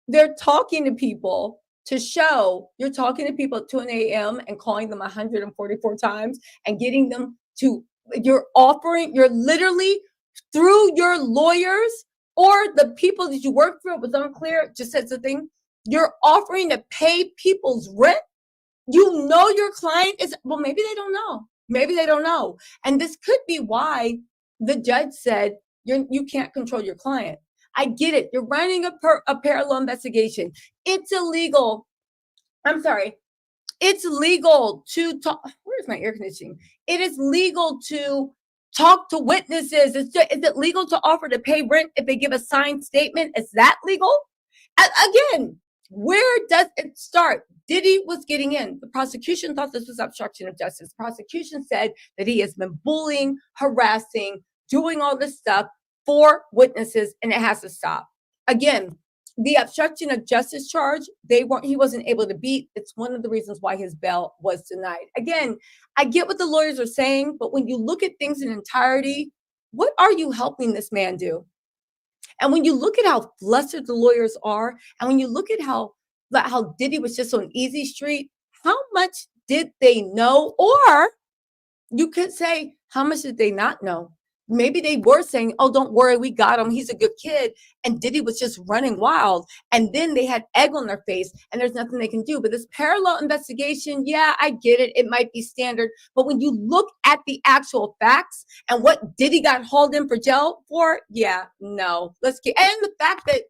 They're talking to people to show, you're talking to people at 2 a.m. and calling them 144 times and getting them to, you're literally through your lawyers or the people that you work for, it was Unclear, just said something, you're offering to pay people's rent. You know your client is, well, maybe they don't know. Maybe they don't know. And this could be why the judge said you can't control your client. I get it. You're running a parallel investigation. It's illegal. I'm sorry. It's legal to talk. Where's my air conditioning? It is legal to talk to witnesses. Is it legal to offer to pay rent if they give a signed statement? Is that legal? Again, where does it start? Diddy was getting in. The prosecution thought this was obstruction of justice. The prosecution said that he has been bullying, harassing, doing all this stuff for witnesses, and it has to stop. Again, the obstruction of justice charge, he wasn't able to beat. It's one of the reasons why his bail was denied. Again, I get what the lawyers are saying, but when you look at things in entirety, what are you helping this man do? And when you look at how flustered the lawyers are, and when you look at how Diddy was just on easy street, how much did they know? Or you could say, how much did they not know? maybe they were saying, oh, don't worry, we got him, he's a good kid, and Diddy was just running wild, and then they had egg on their face and there's nothing they can do. But this parallel investigation, yeah, I get it, it might be standard, but when you look at the actual facts and what Diddy got hauled in for jail for, yeah, no, let's get, and the fact that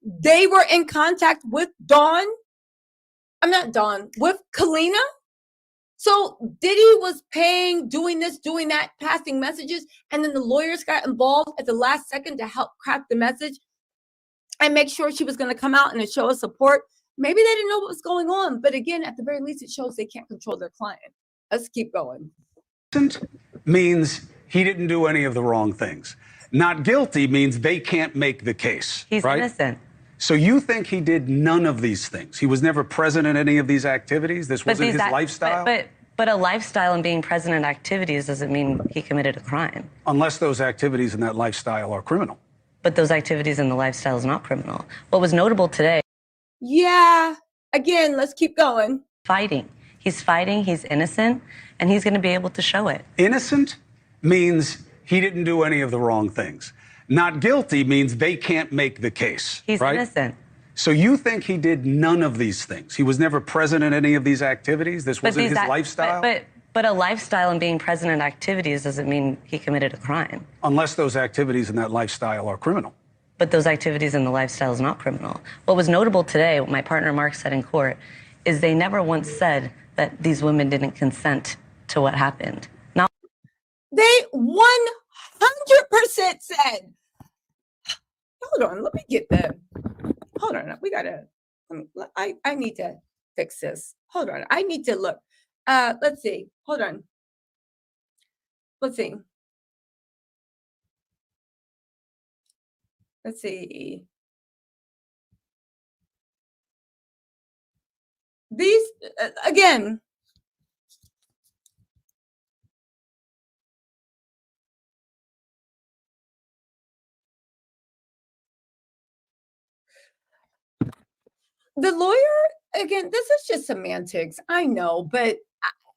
they were in contact with with Kalina. So Diddy was paying, doing this, doing that, passing messages, and then the lawyers got involved at the last second to help craft the message and make sure she was going to come out and show us support. Maybe they didn't know what was going on, but again, at the very least, it shows they can't control their client. Let's keep going. Means he didn't do any of the wrong things. Not guilty means they can't make the case. He's right? innocent. So you think he did none of these things? He was never present in any of these activities? This wasn't his lifestyle? But a lifestyle and being present in activities doesn't mean he committed a crime. Unless those activities and that lifestyle are criminal. But those activities and the lifestyle is not criminal. What was notable today... Yeah, again, let's keep going. Fighting. He's fighting, he's innocent, and he's going to be able to show it. Innocent means he didn't do any of the wrong things. Not guilty means they can't make the case. He's right? innocent. So you think he did none of these things? He was never present in any of these activities? This wasn't his lifestyle? But a lifestyle and being present in activities doesn't mean he committed a crime. Unless those activities and that lifestyle are criminal. But those activities and the lifestyle is not criminal. What was notable today, what my partner Mark said in court, is they never once said that these women didn't consent to what happened. Now, they 100% said, hold on, let me get that. Hold on, we gotta, I need to fix this. Hold on, I need to look. Let's see, hold on. Let's see. Let's see. These, again, the lawyer, again, this is just semantics. I know, but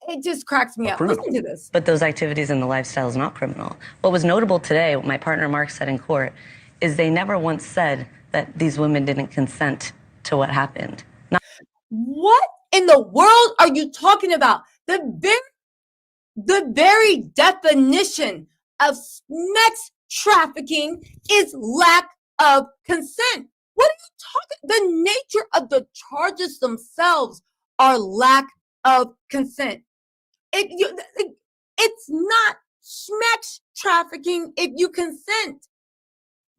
it just cracks me up. Listen to this. But those activities and the lifestyle is not criminal. What was notable today, what my partner Mark said in court, is they never once said that these women didn't consent to what happened. What in the world are you talking about? The very definition of sex trafficking is lack of consent. What are you talking? The nature of the charges themselves are lack of consent. It's not sex trafficking if you consent.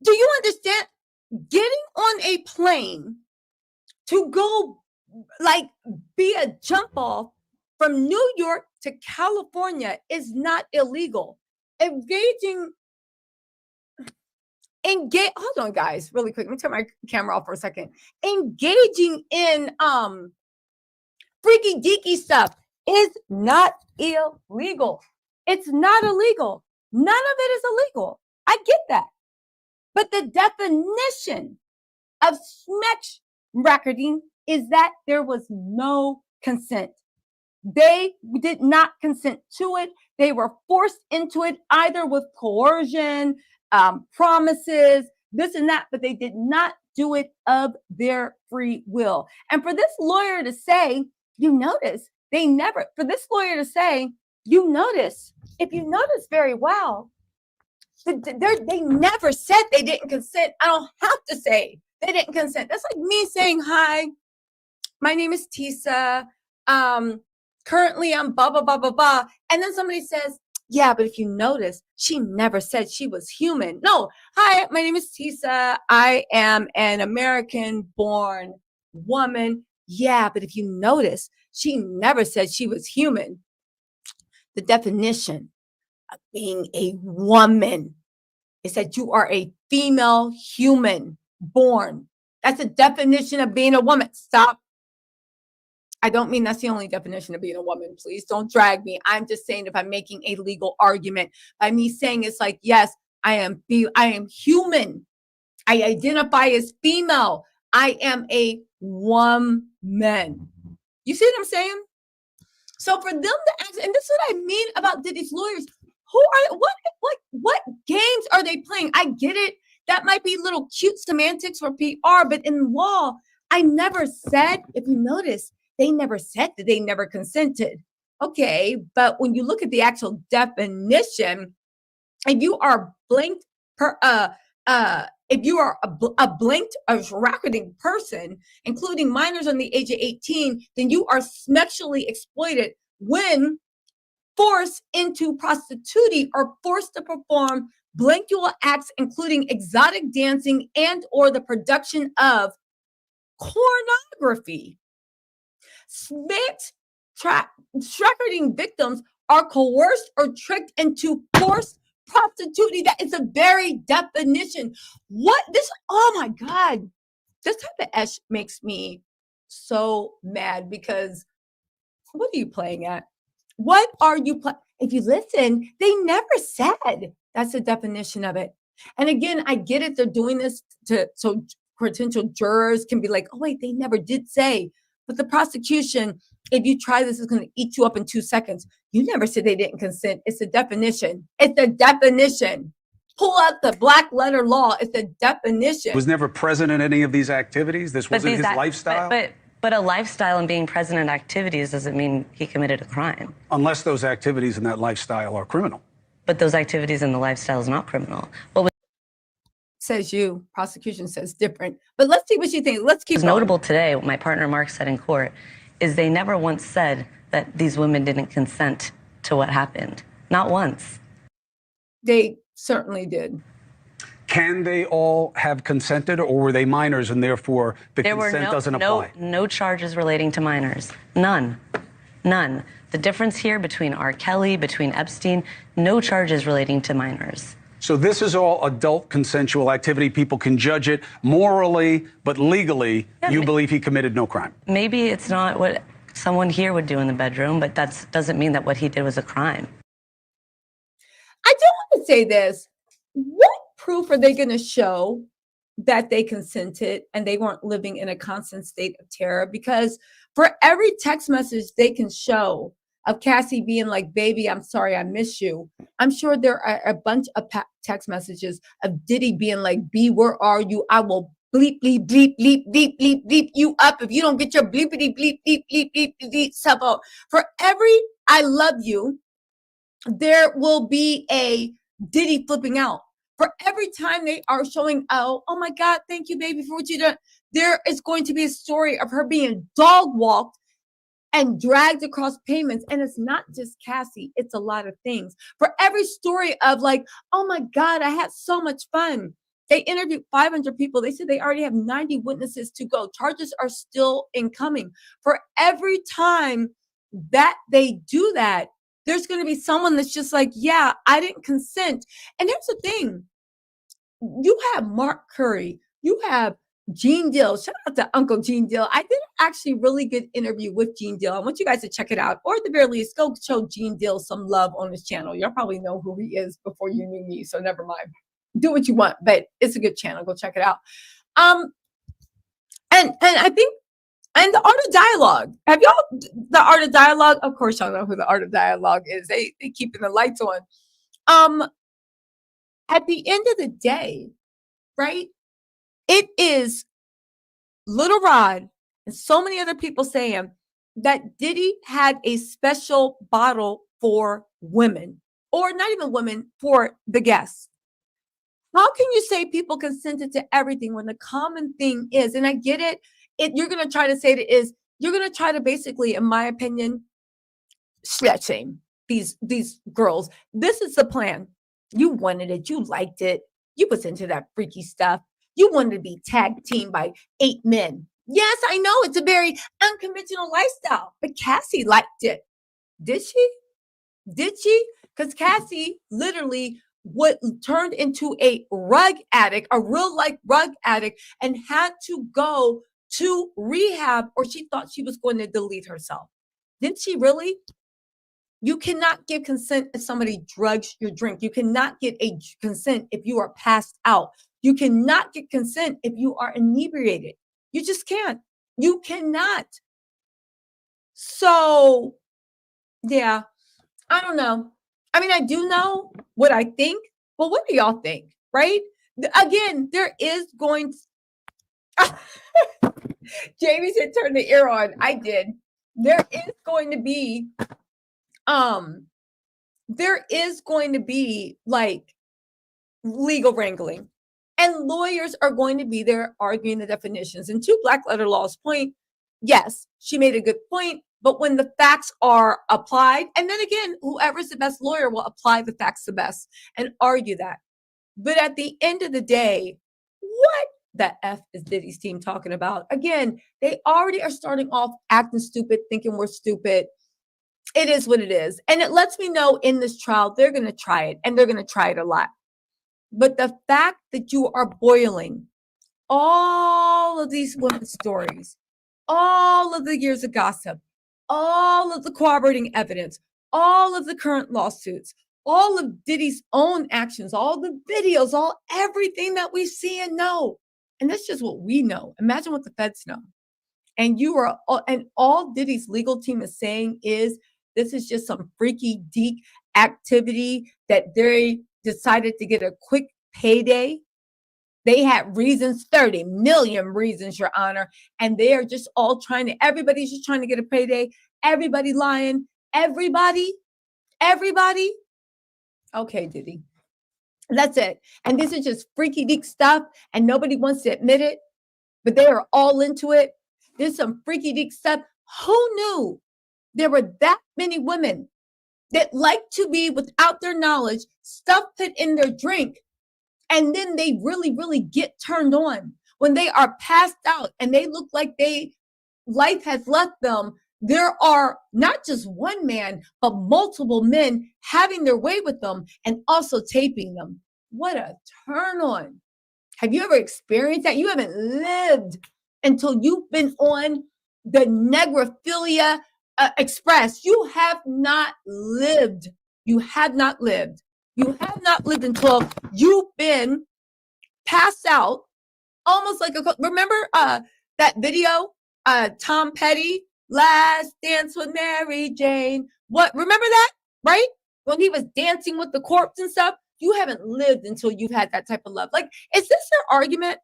Do you understand? Getting on a plane to go, like, be a jump off from New York to California is not illegal. Hold on, guys, really quick. Let me turn my camera off for a second. Engaging in freaky deaky stuff is not illegal. It's not illegal. None of it is illegal. I get that. But the definition of sex trafficking is that there was no consent. They did not consent to it. They were forced into it either with coercion, promises, this and that, but they did not do it of their free will. And for this lawyer to say, if you notice, if you notice very well, they never said they didn't consent. I don't have to say they didn't consent. That's like me saying, hi, my name is Tisa. Currently I'm blah, blah, blah, blah, blah. And then somebody says, yeah, but if you notice, she never said she was human. No, hi, my name is Tisa. I am an American-born woman. Yeah, but if you notice, she never said she was human. The definition of being a woman is that you are a female human born. That's the definition of being a woman. Stop. I don't mean that's the only definition of being a woman. Please don't drag me. I'm just saying if I'm making a legal argument by me saying it's like, yes, I am human. I identify as female. I am a woman. You see what I'm saying? So for them to ask, and this is what I mean about Diddy's lawyers, Who are what games are they playing? I get it. That might be little cute semantics for PR, but in law, I never said, if you notice, they never said that they never consented. Okay, but when you look at the actual definition, if you are blanked if you are a blanked or racketing person, including minors under the age of 18, then you are sexually exploited when forced into prostituting or forced to perform blankual acts, including exotic dancing and or the production of pornography. Trafficking victims are coerced or tricked into forced prostituting. That is the very definition. Oh my God. This type of esh makes me so mad because what are you playing at? What are you playing? If you listen, they never said that's the definition of it. And again, I get it. They're doing this so potential jurors can be like, oh, wait, they never did say. But the prosecution, if you try this, is going to eat you up in 2 seconds. You never said they didn't consent. It's a definition. It's a definition. Pull out the black letter law. It's a definition. Was never present in any of these activities. This wasn't his lifestyle. But a lifestyle and being present in activities doesn't mean he committed a crime. Unless those activities and that lifestyle are criminal. But those activities and the lifestyle is not criminal. Says you, prosecution says different. But let's see what you think. Let's keep going. Notable today, what my partner Mark said in court, is they never once said that these women didn't consent to what happened. Not once. They certainly did. Can they all have consented, or were they minors and therefore the consent doesn't apply? No charges relating to minors. None. None. The difference here between R. Kelly, between Epstein, no charges relating to minors. So this is all adult consensual activity. People can judge it morally, but legally, you believe he committed no crime. Maybe it's not what someone here would do in the bedroom, but that doesn't mean that what he did was a crime. I do want to say this. What proof are they going to show that they consented and they weren't living in a constant state of terror? Because for every text message they can show of Cassie being like, baby, I'm sorry, I miss you, I'm sure there are a bunch of text messages of Diddy being like, B, where are you? I will bleep, bleep, bleep, bleep, bleep, bleep, bleep you up if you don't get your bleepity, bleep, bleep, bleep, bleep, bleep stuff out. For every I love you, there will be a Diddy flipping out. For every time they are showing, oh my God, thank you, baby, for what you done, there is going to be a story of her being dog walked and dragged across payments. And it's not just Cassie, it's a lot of things. For every story of like, oh my God, I had so much fun. They interviewed 500 people. They said they already have 90 witnesses to go. Charges are still incoming. For every time that they do that, there's going to be someone that's just like, yeah, I didn't consent. And here's the thing. You have Mark Curry. You have Gene Deal. Shout out to Uncle Gene Deal. I did actually really good interview with Gene Deal. I want you guys to check it out. Or at the very least, go show Gene Deal some love on his channel. Y'all probably know who he is before you knew me, so never mind. Do what you want, but it's a good channel. Go check it out. And I think, and the Art of Dialogue. Have y'all, the Art of Dialogue? Of course, y'all know who the Art of Dialogue is. They keeping the lights on. At the end of the day, right? It is Little Rod and so many other people saying that Diddy had a special bottle for women, or not even women, for the guests. How can you say people consented to everything when the common thing is, and I get it, you're going to try to say it is, you're going to try to basically, in my opinion, slut shame these girls. This is the plan. You wanted it. You liked it. You was into that freaky stuff. You wanted to be tag teamed by 8 men. Yes, I know it's a very unconventional lifestyle, but Cassie liked it. Did she? Did she? Because Cassie literally turned into a rug addict, a real life rug addict, and had to go to rehab, or she thought she was going to delete herself. Didn't she really? You cannot give consent if somebody drugs your drink. You cannot get a consent if you are passed out. You cannot get consent if you are inebriated. You just can't. You cannot. So, yeah, I don't know. I mean, I do know what I think, but what do y'all think, right? Again, there is going to... Jamie said turn the ear on. I did. There is going to be like legal wrangling. And lawyers are going to be there arguing the definitions. And to Black Letter Law's point, yes, she made a good point. But when the facts are applied, and then again, whoever's the best lawyer will apply the facts the best and argue that. But at the end of the day, what the F is Diddy's team talking about? Again, they already are starting off acting stupid, thinking we're stupid. It is what it is. And it lets me know in this trial, they're going to try it, and they're going to try it a lot. But the fact that you are boiling all of these women's stories, all of the years of gossip, all of the corroborating evidence, all of the current lawsuits, all of Diddy's own actions, all the videos, everything that we see and know. And that's just what we know. Imagine what the feds know. And all Diddy's legal team is saying is this is just some freaky deek activity that they decided to get a quick payday. They had reasons, 30 million reasons, Your Honor. And they are just all everybody's just trying to get a payday. Everybody lying. Everybody. Okay, Diddy. That's it. And this is just freaky deek stuff. And nobody wants to admit it. But they are all into it. There's some freaky deek stuff. Who knew there were that many women that like to be, without their knowledge, stuff put in their drink? And then they really, really get turned on when they are passed out and they look like life has left them. There are not just one man, but multiple men having their way with them and also taping them. What a turn on. Have you ever experienced that? You haven't lived until you've been on the Negrophilia Express. You have not lived. You have not lived. You have not lived until you've been passed out, almost like remember that video, Tom Petty, Last Dance with Mary Jane. Remember that, right? When he was dancing with the corpse and stuff. You haven't lived until you've had that type of love. Like, is this your argument?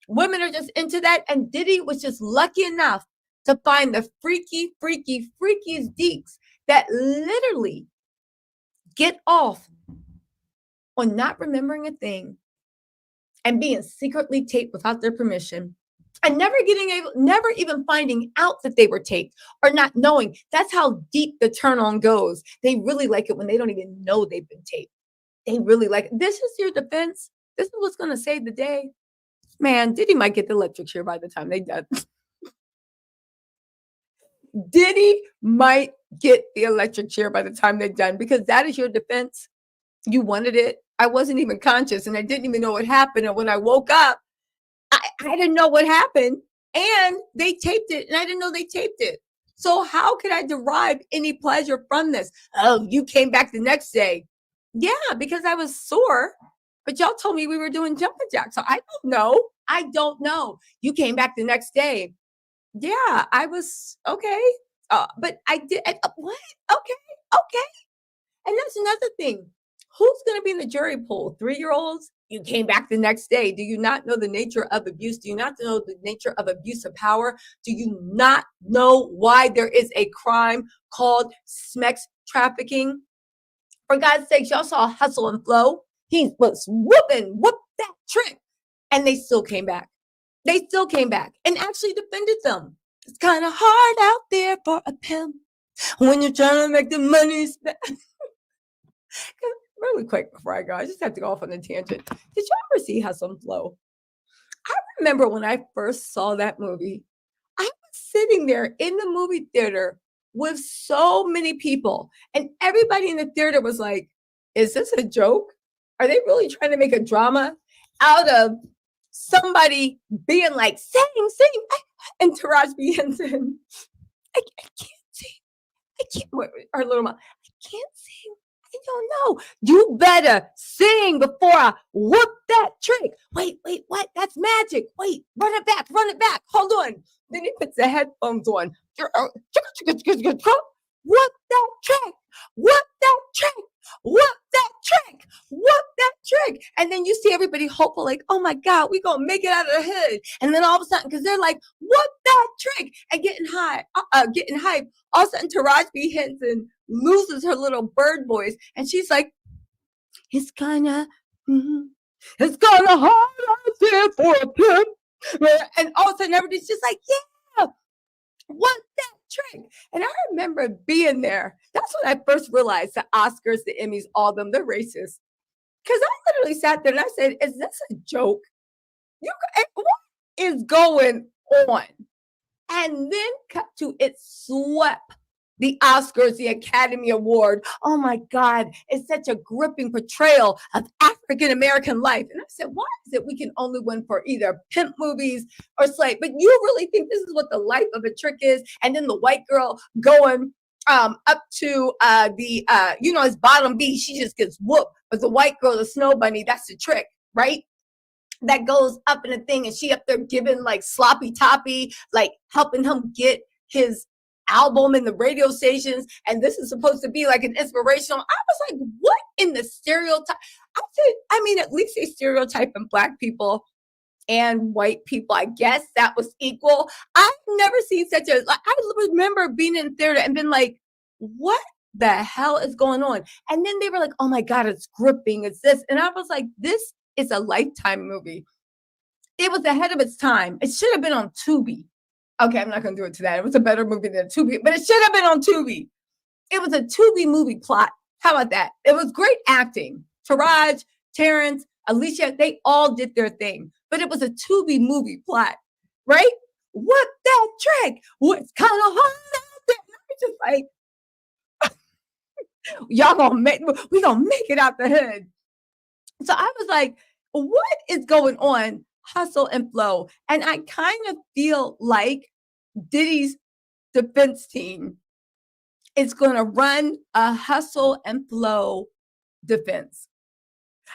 Women are just into that. And Diddy was just lucky enough to find the freakiest deeks that literally get off on not remembering a thing and being secretly taped without their permission and never even finding out that they were taped or not knowing. That's how deep the turn on goes. They really like it when they don't even know they've been taped. They really like it. This is your defense. This is what's going to save the day. Man, Diddy might get the electric chair by the time they're done. Diddy might get the electric chair by the time they're done because that is your defense. You wanted it. I wasn't even conscious and I didn't even know what happened. And when I woke up, I didn't know what happened. And they taped it and I didn't know they taped it. So how could I derive any pleasure from this? Oh, you came back the next day. Yeah, because I was sore. But y'all told me we were doing jumping jacks. So I don't know. You came back the next day. Yeah, I was okay. But I did. What? Okay. And that's another thing. Who's going to be in the jury pool? 3-year-olds? You came back the next day. Do you not know the nature of abuse? Do you not know the nature of abuse of power? Do you not know why there is a crime called sex trafficking? For God's sakes, y'all saw Hustle and Flow. He was whooped that trick. And they still came back. They still came back and actually defended them. It's kind of hard out there for a pimp when you're trying to make the money spend. Really quick before I go, I just have to go off on a tangent. Did you ever see Hustle and Flow? I remember when I first saw that movie, I was sitting there in the movie theater with so many people, and everybody in the theater was like, is this a joke? Are they really trying to make a drama out of somebody being like, sing, and Taraji P. Henson, I can't sing. Our little mom, I can't sing. I don't know. You better sing before I whoop that trick. Wait, what? That's magic. Wait, run it back. Hold on. Then he puts the headphones on. Whoop that trick. whoop that trick, whoop that trick. And then you see everybody hopeful, like, oh my God, we gonna make it out of the hood. And then all of a sudden, because they're like, whoop that trick, and getting hype. All of a sudden, Taraji B. Henson loses her little bird voice, and she's like, it's kinda hard out there for a pimp. And all of a sudden, everybody's just like, yeah, what that trick? And I remember being there. That's when I first realized the Oscars, the Emmys, all of them, they're racist. Because I literally sat there and I said, is this a joke? What is going on? And then cut to it swept the Oscars, the Academy Award. Oh my God, it's such a gripping portrayal of African-American life. And I said, why is it we can only win for either pimp movies or slave? But you really think this is what the life of a trick is? And then the white girl going up to his bottom B, she just gets whooped. But the white girl, the snow bunny, that's the trick, right? That goes up in a thing and she up there giving like sloppy toppy, like helping him get his album in the radio stations, and this is supposed to be like an inspirational. I was like, what in the stereotype? At least they stereotype in Black people and white people. I guess that was equal. I've never seen such a, I remember being in theater and been like, what the hell is going on? And then they were like, oh my God, it's gripping, it's this. And I was like, this is a Lifetime movie. It was ahead of its time. It should have been on Tubi. Okay, I'm not going to do it to that. It was a better movie than Tubi, but it should have been on Tubi. It was a Tubi movie plot. How about that? It was great acting. Taraj, Terrence, Alicia, they all did their thing, but it was a Tubi movie plot, right? What that trick? What's kind of hard out there? Just like, we gonna make it out the hood. So I was like, what is going on? Hustle and flow. And I kind of feel like Diddy's defense team is going to run a hustle and flow defense.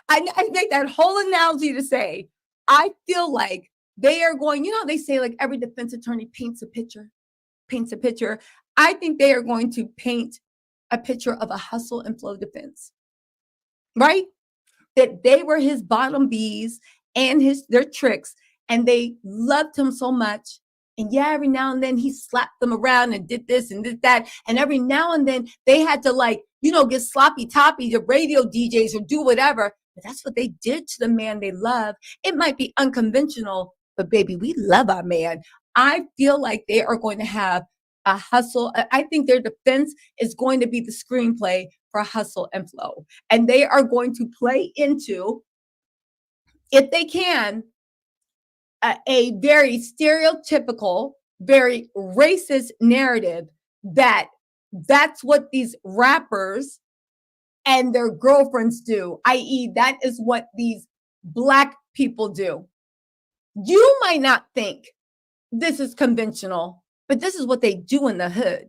I make that whole analogy to say, I feel like they are going, they say like every defense attorney paints a picture. I think they are going to paint a picture of a hustle and flow defense, right? That they were his bottom Bs and their tricks, and they loved him so much. And yeah, every now and then he slapped them around and did this and did that. And every now and then they had to get sloppy toppy to radio DJs or do whatever. But that's what they did to the man they love. It might be unconventional, but baby, we love our man. I feel like they are going to have a hustle. I think their defense is going to be the screenplay for Hustle and Flow. And they are going to play into, if they can, a very stereotypical, very racist narrative that's what these rappers and their girlfriends do, i.e., that is what these Black people do. You might not think this is conventional, but this is what they do in the hood.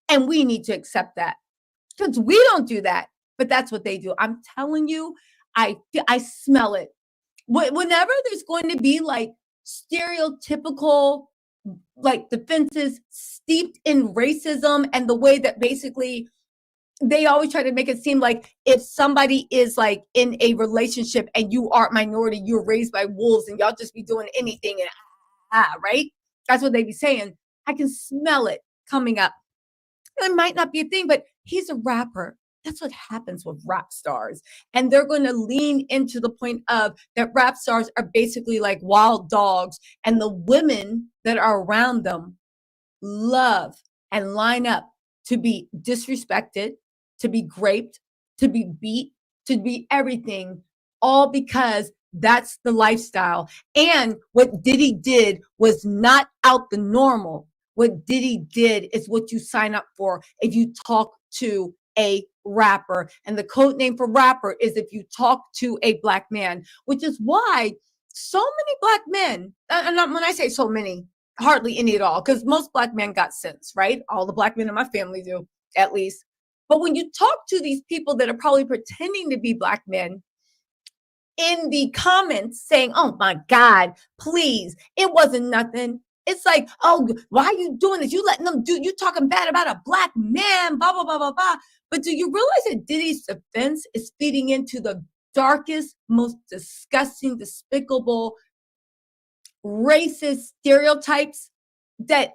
And we need to accept that because we don't do that, but that's what they do. I'm telling you, I smell it. Whenever there's going to be like stereotypical like defenses steeped in racism and the way that basically they always try to make it seem like if somebody is like in a relationship and you are minority, you're raised by wolves and y'all just be doing anything and right? That's what they be saying. I can smell it coming up. It might not be a thing, but he's a rapper. That's what happens with rap stars. And they're going to lean into the point of that rap stars are basically like wild dogs. And the women that are around them love and line up to be disrespected, to be raped, to be beat, to be everything, all because that's the lifestyle. And what Diddy did was not out the normal. What Diddy did is what you sign up for if you talk to a rapper. And the code name for rapper is if you talk to a Black man, which is why so many Black men, and when I say so many, hardly any at all, because most Black men got sense, right? All the Black men in my family do, at least. But when you talk to these people that are probably pretending to be Black men, in the comments saying, oh my God, please, it wasn't nothing. It's like, oh, why are you doing this? You letting them do, you talking bad about a Black man, blah, blah, blah, blah, blah. But do you realize that Diddy's defense is feeding into the darkest, most disgusting, despicable, racist stereotypes that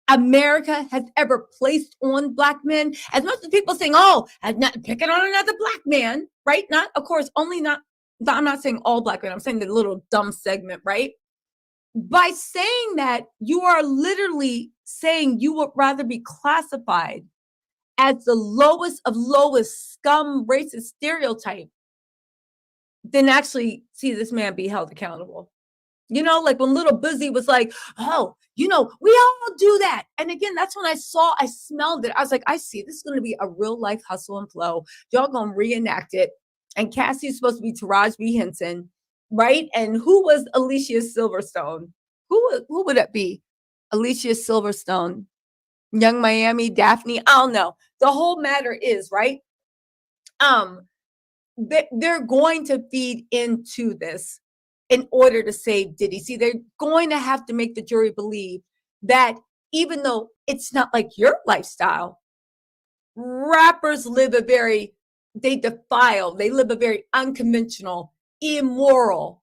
America has ever placed on black men? As much as people saying, oh, I'm not picking on another black man, right? Not, of course, only not, I'm not saying all black men, I'm saying the little dumb segment, right? By saying that, you are literally saying you would rather be classified as the lowest of lowest scum racist stereotype than actually see this man be held accountable. You know, like when little Buzzy was like, oh, you know, we all do that. And again, that's when I smelled it. I was like, I see this is going to be a real life hustle and flow. Y'all going to reenact it. And Cassie's supposed to be Taraji B. Henson, right? And who was Alicia Silverstone? Who would it be? Alicia Silverstone, Young Miami, Daphne? I don't know. The whole matter is, right? They're going to feed into this in order to save Diddy. See, they're going to have to make the jury believe that even though it's not like your lifestyle, rappers live they live a very unconventional, immoral,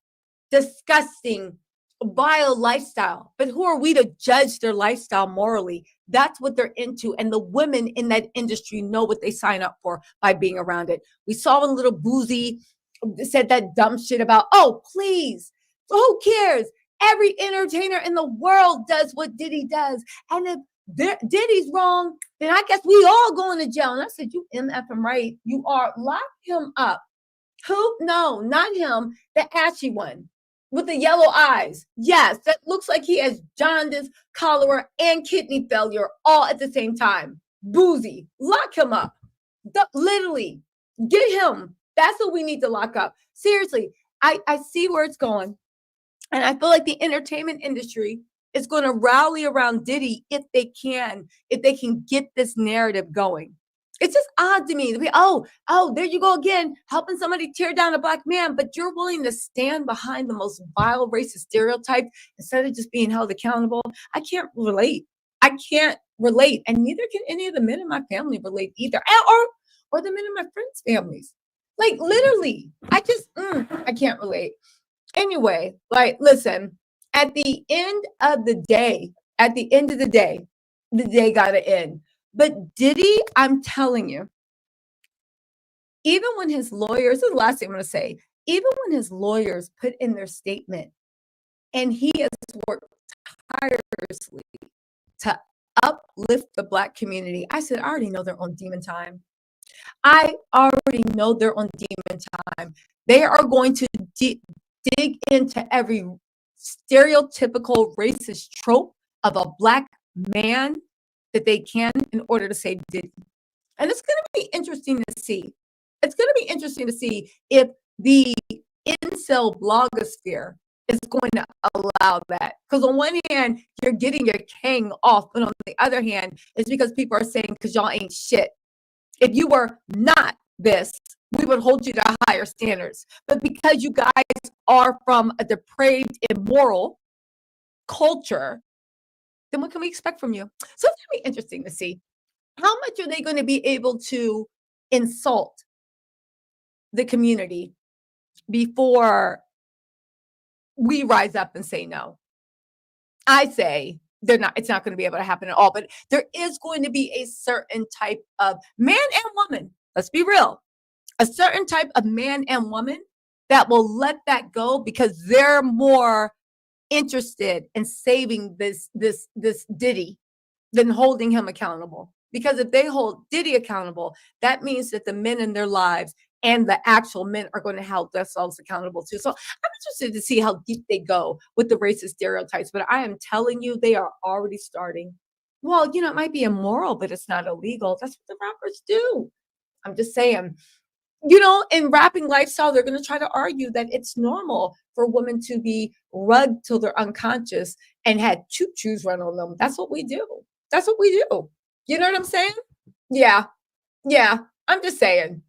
disgusting, vile lifestyle. But who are we to judge their lifestyle morally? That's what they're into. And the women in that industry know what they sign up for by being around it. We saw when little Boozy said that dumb shit about, oh, please, who cares? Every entertainer in the world does what Diddy does. And if Diddy's wrong, then I guess we all going to jail. And I said, you MFing right. You are. Lock him up. Who? No, not him. The ashy one with the yellow eyes. Yes, that looks like he has jaundice, cholera, and kidney failure all at the same time. Boozy. Lock him up. Literally. Get him. That's what we need to lock up. Seriously, I see where it's going. And I feel like the entertainment industry is going to rally around Diddy if they can get this narrative going. It's just odd to me. Oh, there you go again, helping somebody tear down a black man, but you're willing to stand behind the most vile racist stereotype instead of just being held accountable. I can't relate. And neither can any of the men in my family relate either, or the men in my friends' families. Like literally, I can't relate. Anyway, like, listen, at the end of the day, the day got to end. But Diddy, I'm telling you, even when his lawyers, this is the last thing I'm going to say, even when his lawyers put in their statement, and he has worked tirelessly to uplift the black community, I said, I already know they're on demon time. I already know they're on demon time. They are going to dig into every stereotypical racist trope of a black man that they can in order to save Diddy. And it's going to be interesting to see. It's going to be interesting to see if the incel blogosphere is going to allow that. Because on one hand, you're getting your king off, but on the other hand, it's because people are saying, because y'all ain't shit. If you were not this, we would hold you to higher standards. But because you guys are from a depraved, immoral culture, then what can we expect from you? So it's going to be interesting to see how much are they going to be able to insult the community before we rise up and say no. I say it's not going to be able to happen at all, but there is going to be a certain type of man and woman. Let's be real. A certain type of man and woman that will let that go because they're more interested in saving this Diddy than holding him accountable. Because if they hold Diddy accountable, that means that the men in their lives and the actual men are going to hold themselves accountable too. So I'm interested to see how deep they go with the racist stereotypes. But I am telling you, they are already starting. Well, it might be immoral, but it's not illegal. That's what the rappers do. I'm just saying. In rapping lifestyle, they're going to try to argue that it's normal for women to be rugged till they're unconscious and had choo-choos run on them. That's what we do. That's what we do. You know what I'm saying? Yeah. I'm just saying.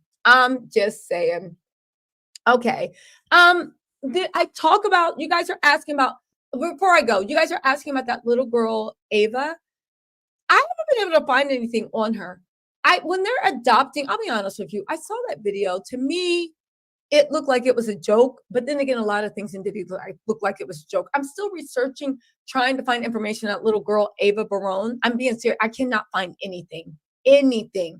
Okay. Did I talk about, you guys are asking about, before I go, you guys are asking about that little girl, Ava. I haven't been able to find anything on her. when they're adopting, I'll be honest with you, I saw that video. To me, it looked like it was a joke, but then again, a lot of things in Diddy look like it was a joke. I'm still researching, trying to find information on that little girl, Ava Barone. I'm being serious. I cannot find anything. It's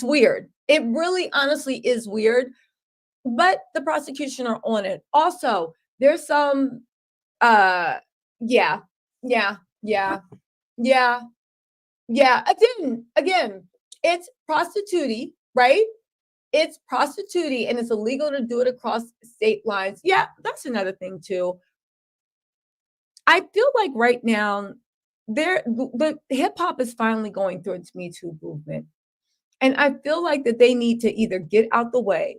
weird. It really, honestly is weird, but the prosecution are on it. Also, there's some, yeah. Again, it's prostituting, right? It's prostituting, and it's illegal to do it across state lines. Yeah, that's another thing too. I feel like right now, the hip hop is finally going through its Me Too movement, and I feel like that they need to either get out the way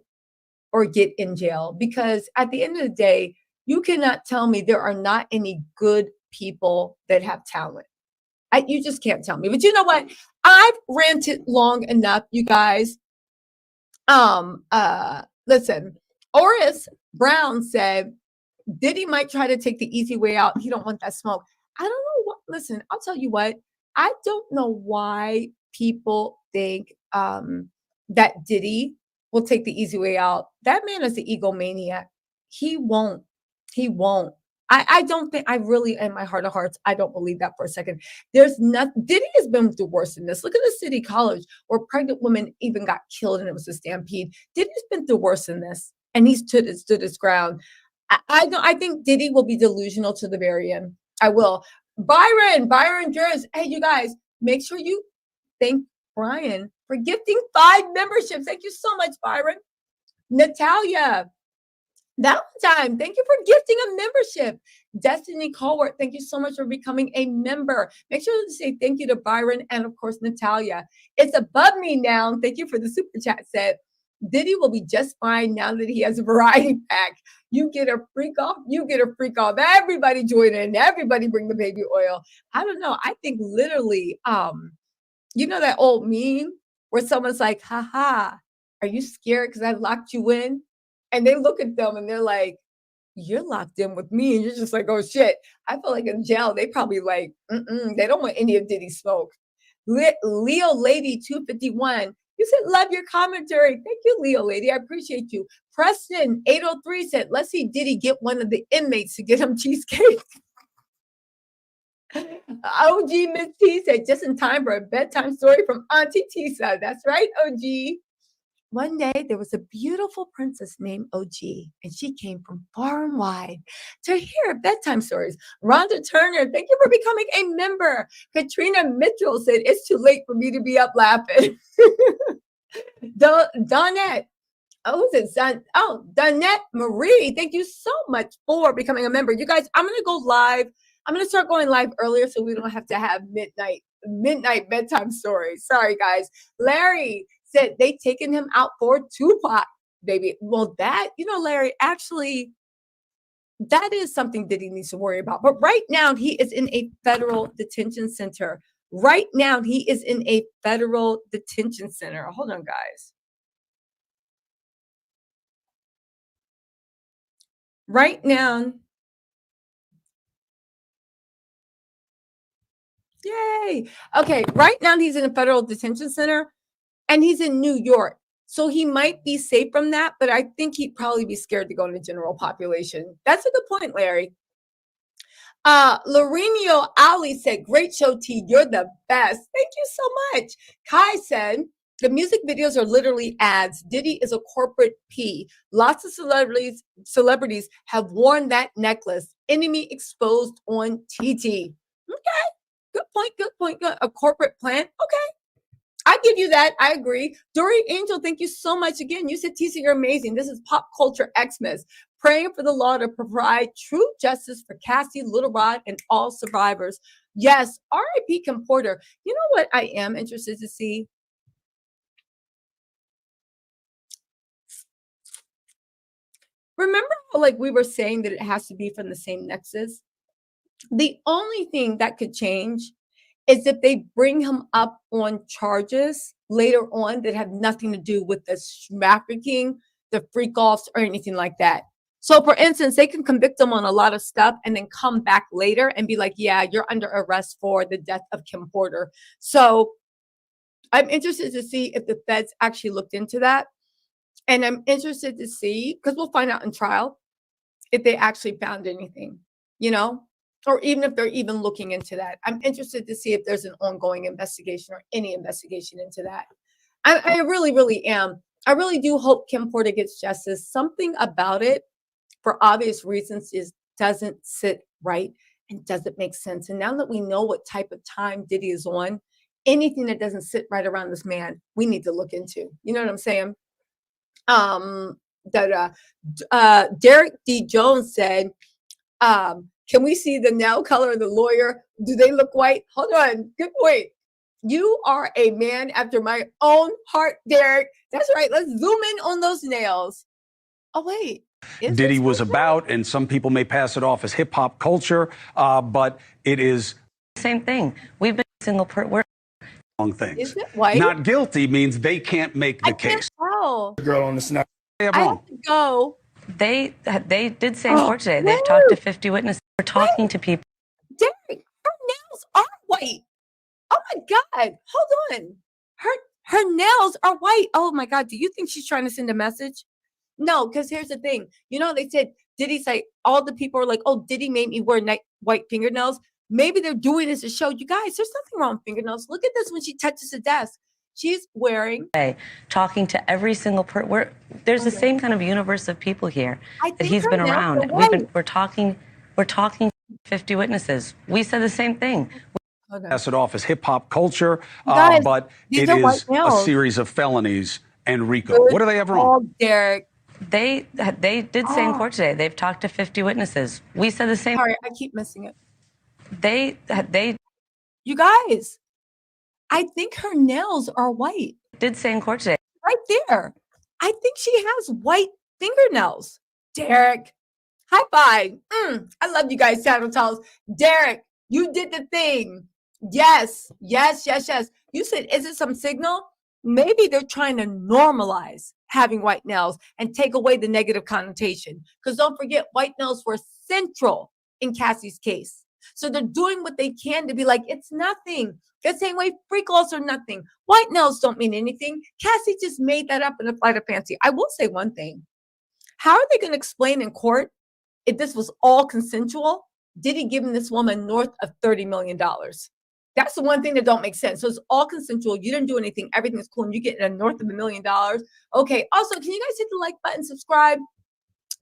or get in jail, because at the end of the day, you cannot tell me there are not any good people that have talent. You just can't tell me. But you know what? I've ranted long enough, you guys. Listen, Oris Brown said Diddy might try to take the easy way out. He don't want that smoke. I don't know what. Listen, I'll tell you what. I don't know why people think that Diddy will take the easy way out. That man is the egomaniac. He won't. He won't. I don't think, I really, in my heart of hearts, I don't believe that for a second. There's nothing. Diddy has been through worse than this. Look at the city college where pregnant women even got killed and it was a stampede. Diddy's been through worse than this, and he's stood his ground. I think Diddy will be delusional to the very end. I will. Byron Jers. Hey, you guys, make sure you thank Brian for gifting 5 memberships. Thank you so much, Byron. Natalia Valentine, thank you for gifting a membership. Destiny Colwart, thank you so much for becoming a member. Make sure to say thank you to Byron and, of course, Natalia. It's above me now. Thank you for the super chat set. Diddy will be just fine now that he has a variety pack. You get a freak off. You get a freak off. Everybody join in. Everybody bring the baby oil. I don't know. I think literally, you know that old meme where someone's like, haha, are you scared because I locked you in? And they look at them and they're like, you're locked in with me. And you're just like, oh shit. I feel like in jail, they probably like, they don't want any of Diddy's smoke. Leo Lady 251. You said, love your commentary. Thank you, Leo Lady. I appreciate you. Preston 803 said, let's see Diddy get one of the inmates to get him cheesecake. OG Miss T said, just in time for a bedtime story from Auntie Tisa. That's right, OG. One day, there was a beautiful princess named OG, and she came from far and wide to hear bedtime stories. Rhonda Turner, thank you for becoming a member. Katrina Mitchell said, it's too late for me to be up laughing. Donette, Donette Marie, thank you so much for becoming a member. You guys, I'm going to go live. I'm going to start going live earlier so we don't have to have midnight bedtime stories. Sorry, guys. Larry said they taken him out for Tupac, baby. Well, that, Larry, actually, that is something that he needs to worry about. But right now, he is in a federal detention center. Right now, he is in a federal detention center. Hold on, guys. Right now, yay. Okay, right now, he's in a federal detention center. And he's in New York. So he might be safe from that, but I think he'd probably be scared to go to the general population. That's a good point, Larry. Lorenio Ali said, great show, T. You're the best. Thank you so much. Kai said, the music videos are literally ads. Diddy is a corporate P. Lots of celebrities have worn that necklace. Enemy exposed on TT. Okay. Good point. A corporate plan. Okay. I give you that. I agree. Dory Angel, thank you so much. Again, you said, Tisa, you're amazing. This is Pop Culture Xmas. Praying for the law to provide true justice for Cassie, Little Rod, and all survivors. Yes, R.I.P. Kim Porter. You know what I am interested to see? Remember how, we were saying that it has to be from the same nexus? The only thing that could change is if they bring him up on charges later on that have nothing to do with the trafficking, the freak-offs, or anything like that. So, for instance, they can convict him on a lot of stuff and then come back later and be like, yeah, you're under arrest for the death of Kim Porter. So I'm interested to see if the feds actually looked into that. And I'm interested to see, because we'll find out in trial, if they actually found anything, you know, or even if they're even looking into that. I'm interested to see if there's an ongoing investigation or any investigation into that. I really, really am. I really do hope Kim Porter gets justice. Something about it, for obvious reasons, is doesn't sit right and doesn't make sense. And now that we know what type of time Diddy is on, anything that doesn't sit right around this man, we need to look into. You know what I'm saying? That Derek D. Jones said, can we see the nail color of the lawyer? Do they look white? Hold on. Good point. You are a man after my own heart, Derek. That's right. Let's zoom in on those nails. Oh, wait. Diddy was about, and some people may pass it off as hip hop culture, but it is Same thing. We've been we're wrong things. Is it white? Not guilty means they can't make the I can't case. tell. The girl on the snap. They have I wrong. have to go. They did say in court today. They've talked to 50 witnesses. We're talking to people. Derek, her nails are white. Oh my God. Hold on. Her nails are white. Oh my God. Do you think she's trying to send a message? No, because here's the thing. You know, they said Diddy's like, all the people are like, oh, Diddy made me wear white fingernails. Maybe they're doing this to show you guys there's nothing wrong with fingernails. Look at this when she touches the desk. She's wearing. Talking to every single person. There's the same kind of universe of people here that he's been around. We're talking to 50 witnesses. We said the same thing. Pass it off as hip hop culture, Guys, but it are is a series of felonies and RICO. What do they have wrong? Oh, Derek. They did say in court today. They've talked to 50 witnesses. We said the same. Sorry, I keep missing it. They You guys, I think her nails are white. did say in court today. Right there. I think she has white fingernails. Derek, high five. I love you guys, Saddle Towels. Derek, you did the thing. Yes. You said, is it some signal? Maybe they're trying to normalize having white nails and take away the negative connotation. Because don't forget, white nails were central in Cassie's case. So they're doing what they can to be like, it's nothing. The same way freak laws are nothing. White nails don't mean anything. Cassie just made that up in a flight of fancy. I will say one thing. How are they going to explain in court if this was all consensual? Diddy giving this woman north of $30 million? That's the one thing that don't make sense. So it's all consensual. You didn't do anything. Everything's cool. And you get north of $1 million. Okay. Also, can you guys hit the like button, subscribe,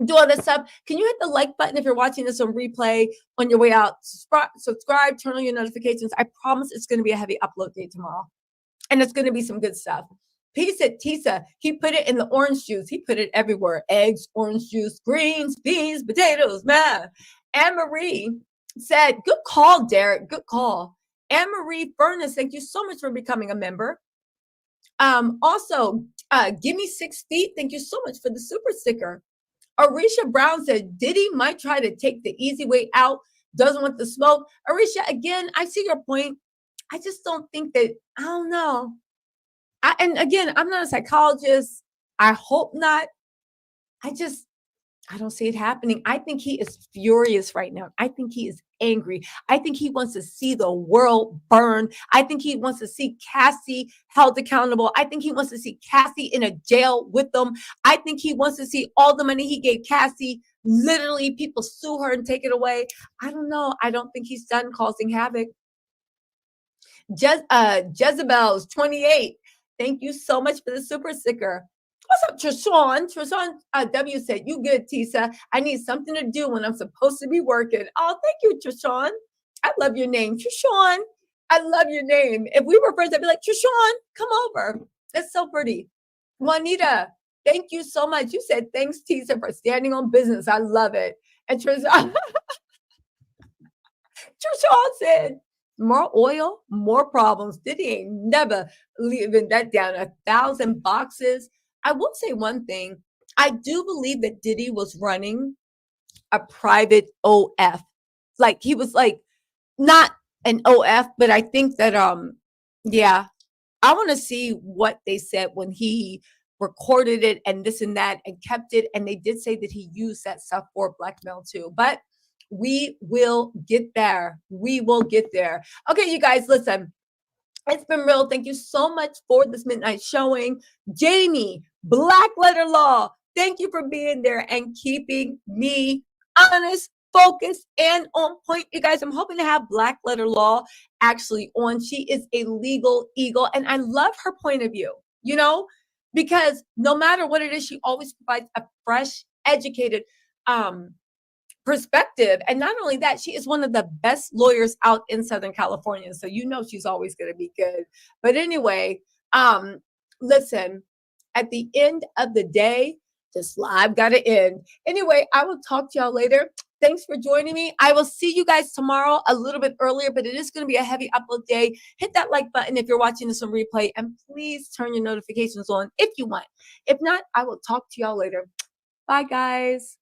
do all that stuff? Can you hit the like button if you're watching this on replay on your way out? Subscribe, turn on your notifications. I promise it's going to be a heavy upload day tomorrow. And it's going to be some good stuff. He said, Tisa, he put it in the orange juice. He put it everywhere. Eggs, orange juice, greens, beans, potatoes, man. Anne-Marie said, good call, Derek. Good call. Anne-Marie Furness, thank you so much for becoming a member. Also, give me 6 feet. Thank you so much for the super sticker. Arisha Brown said, Diddy might try to take the easy way out. Doesn't want the smoke. Arisha, again, I see your point. I just don't think that, I don't know. And again, I'm not a psychologist. I hope not. I don't see it happening. I think he is furious right now. I think he is angry. I think he wants to see the world burn. I think he wants to see Cassie held accountable. I think he wants to see Cassie in a jail with them. I think he wants to see all the money he gave Cassie, literally people sue her and take it away. I don't know. I don't think he's done causing havoc. Jezebel's 28. Thank you so much for the super sticker. What's up, Trishawn? Trishawn W said, you good, Tisa. I need something to do when I'm supposed to be working. Oh, thank you, Trishawn. I love your name, Trishawn. I love your name. If we were friends, I'd be like, Trishawn, come over. That's so pretty. Juanita, thank you so much. You said, thanks, Tisa, for standing on business. I love it. And Trishawn said, more oil, more problems. Diddy ain't never leaving that down. 1,000 boxes. I will say one thing. I do believe that Diddy was running a private OF. Like he was like not an OF, but I think that yeah, I want to see what they said when he recorded it and this and that and kept it. And they did say that he used that stuff for blackmail too. But we will get there. We will get there. Okay, you guys, listen. It's been real. Thank you so much for this midnight showing. Jamie, Black Letter Law, thank you for being there and keeping me honest, focused, and on point. You guys, I'm hoping to have Black Letter Law actually on. She is a legal eagle, and I love her point of view, you know, because no matter what it is, she always provides a fresh, educated perspective. And not only that, she is one of the best lawyers out in Southern California. So you know she's always going to be good. But anyway, listen, at the end of the day, this live got to end. Anyway, I will talk to y'all later. Thanks for joining me. I will see you guys tomorrow a little bit earlier, but it is going to be a heavy upload day. Hit that like button if you're watching this on replay, and please turn your notifications on if you want. If not, I will talk to y'all later. Bye, guys.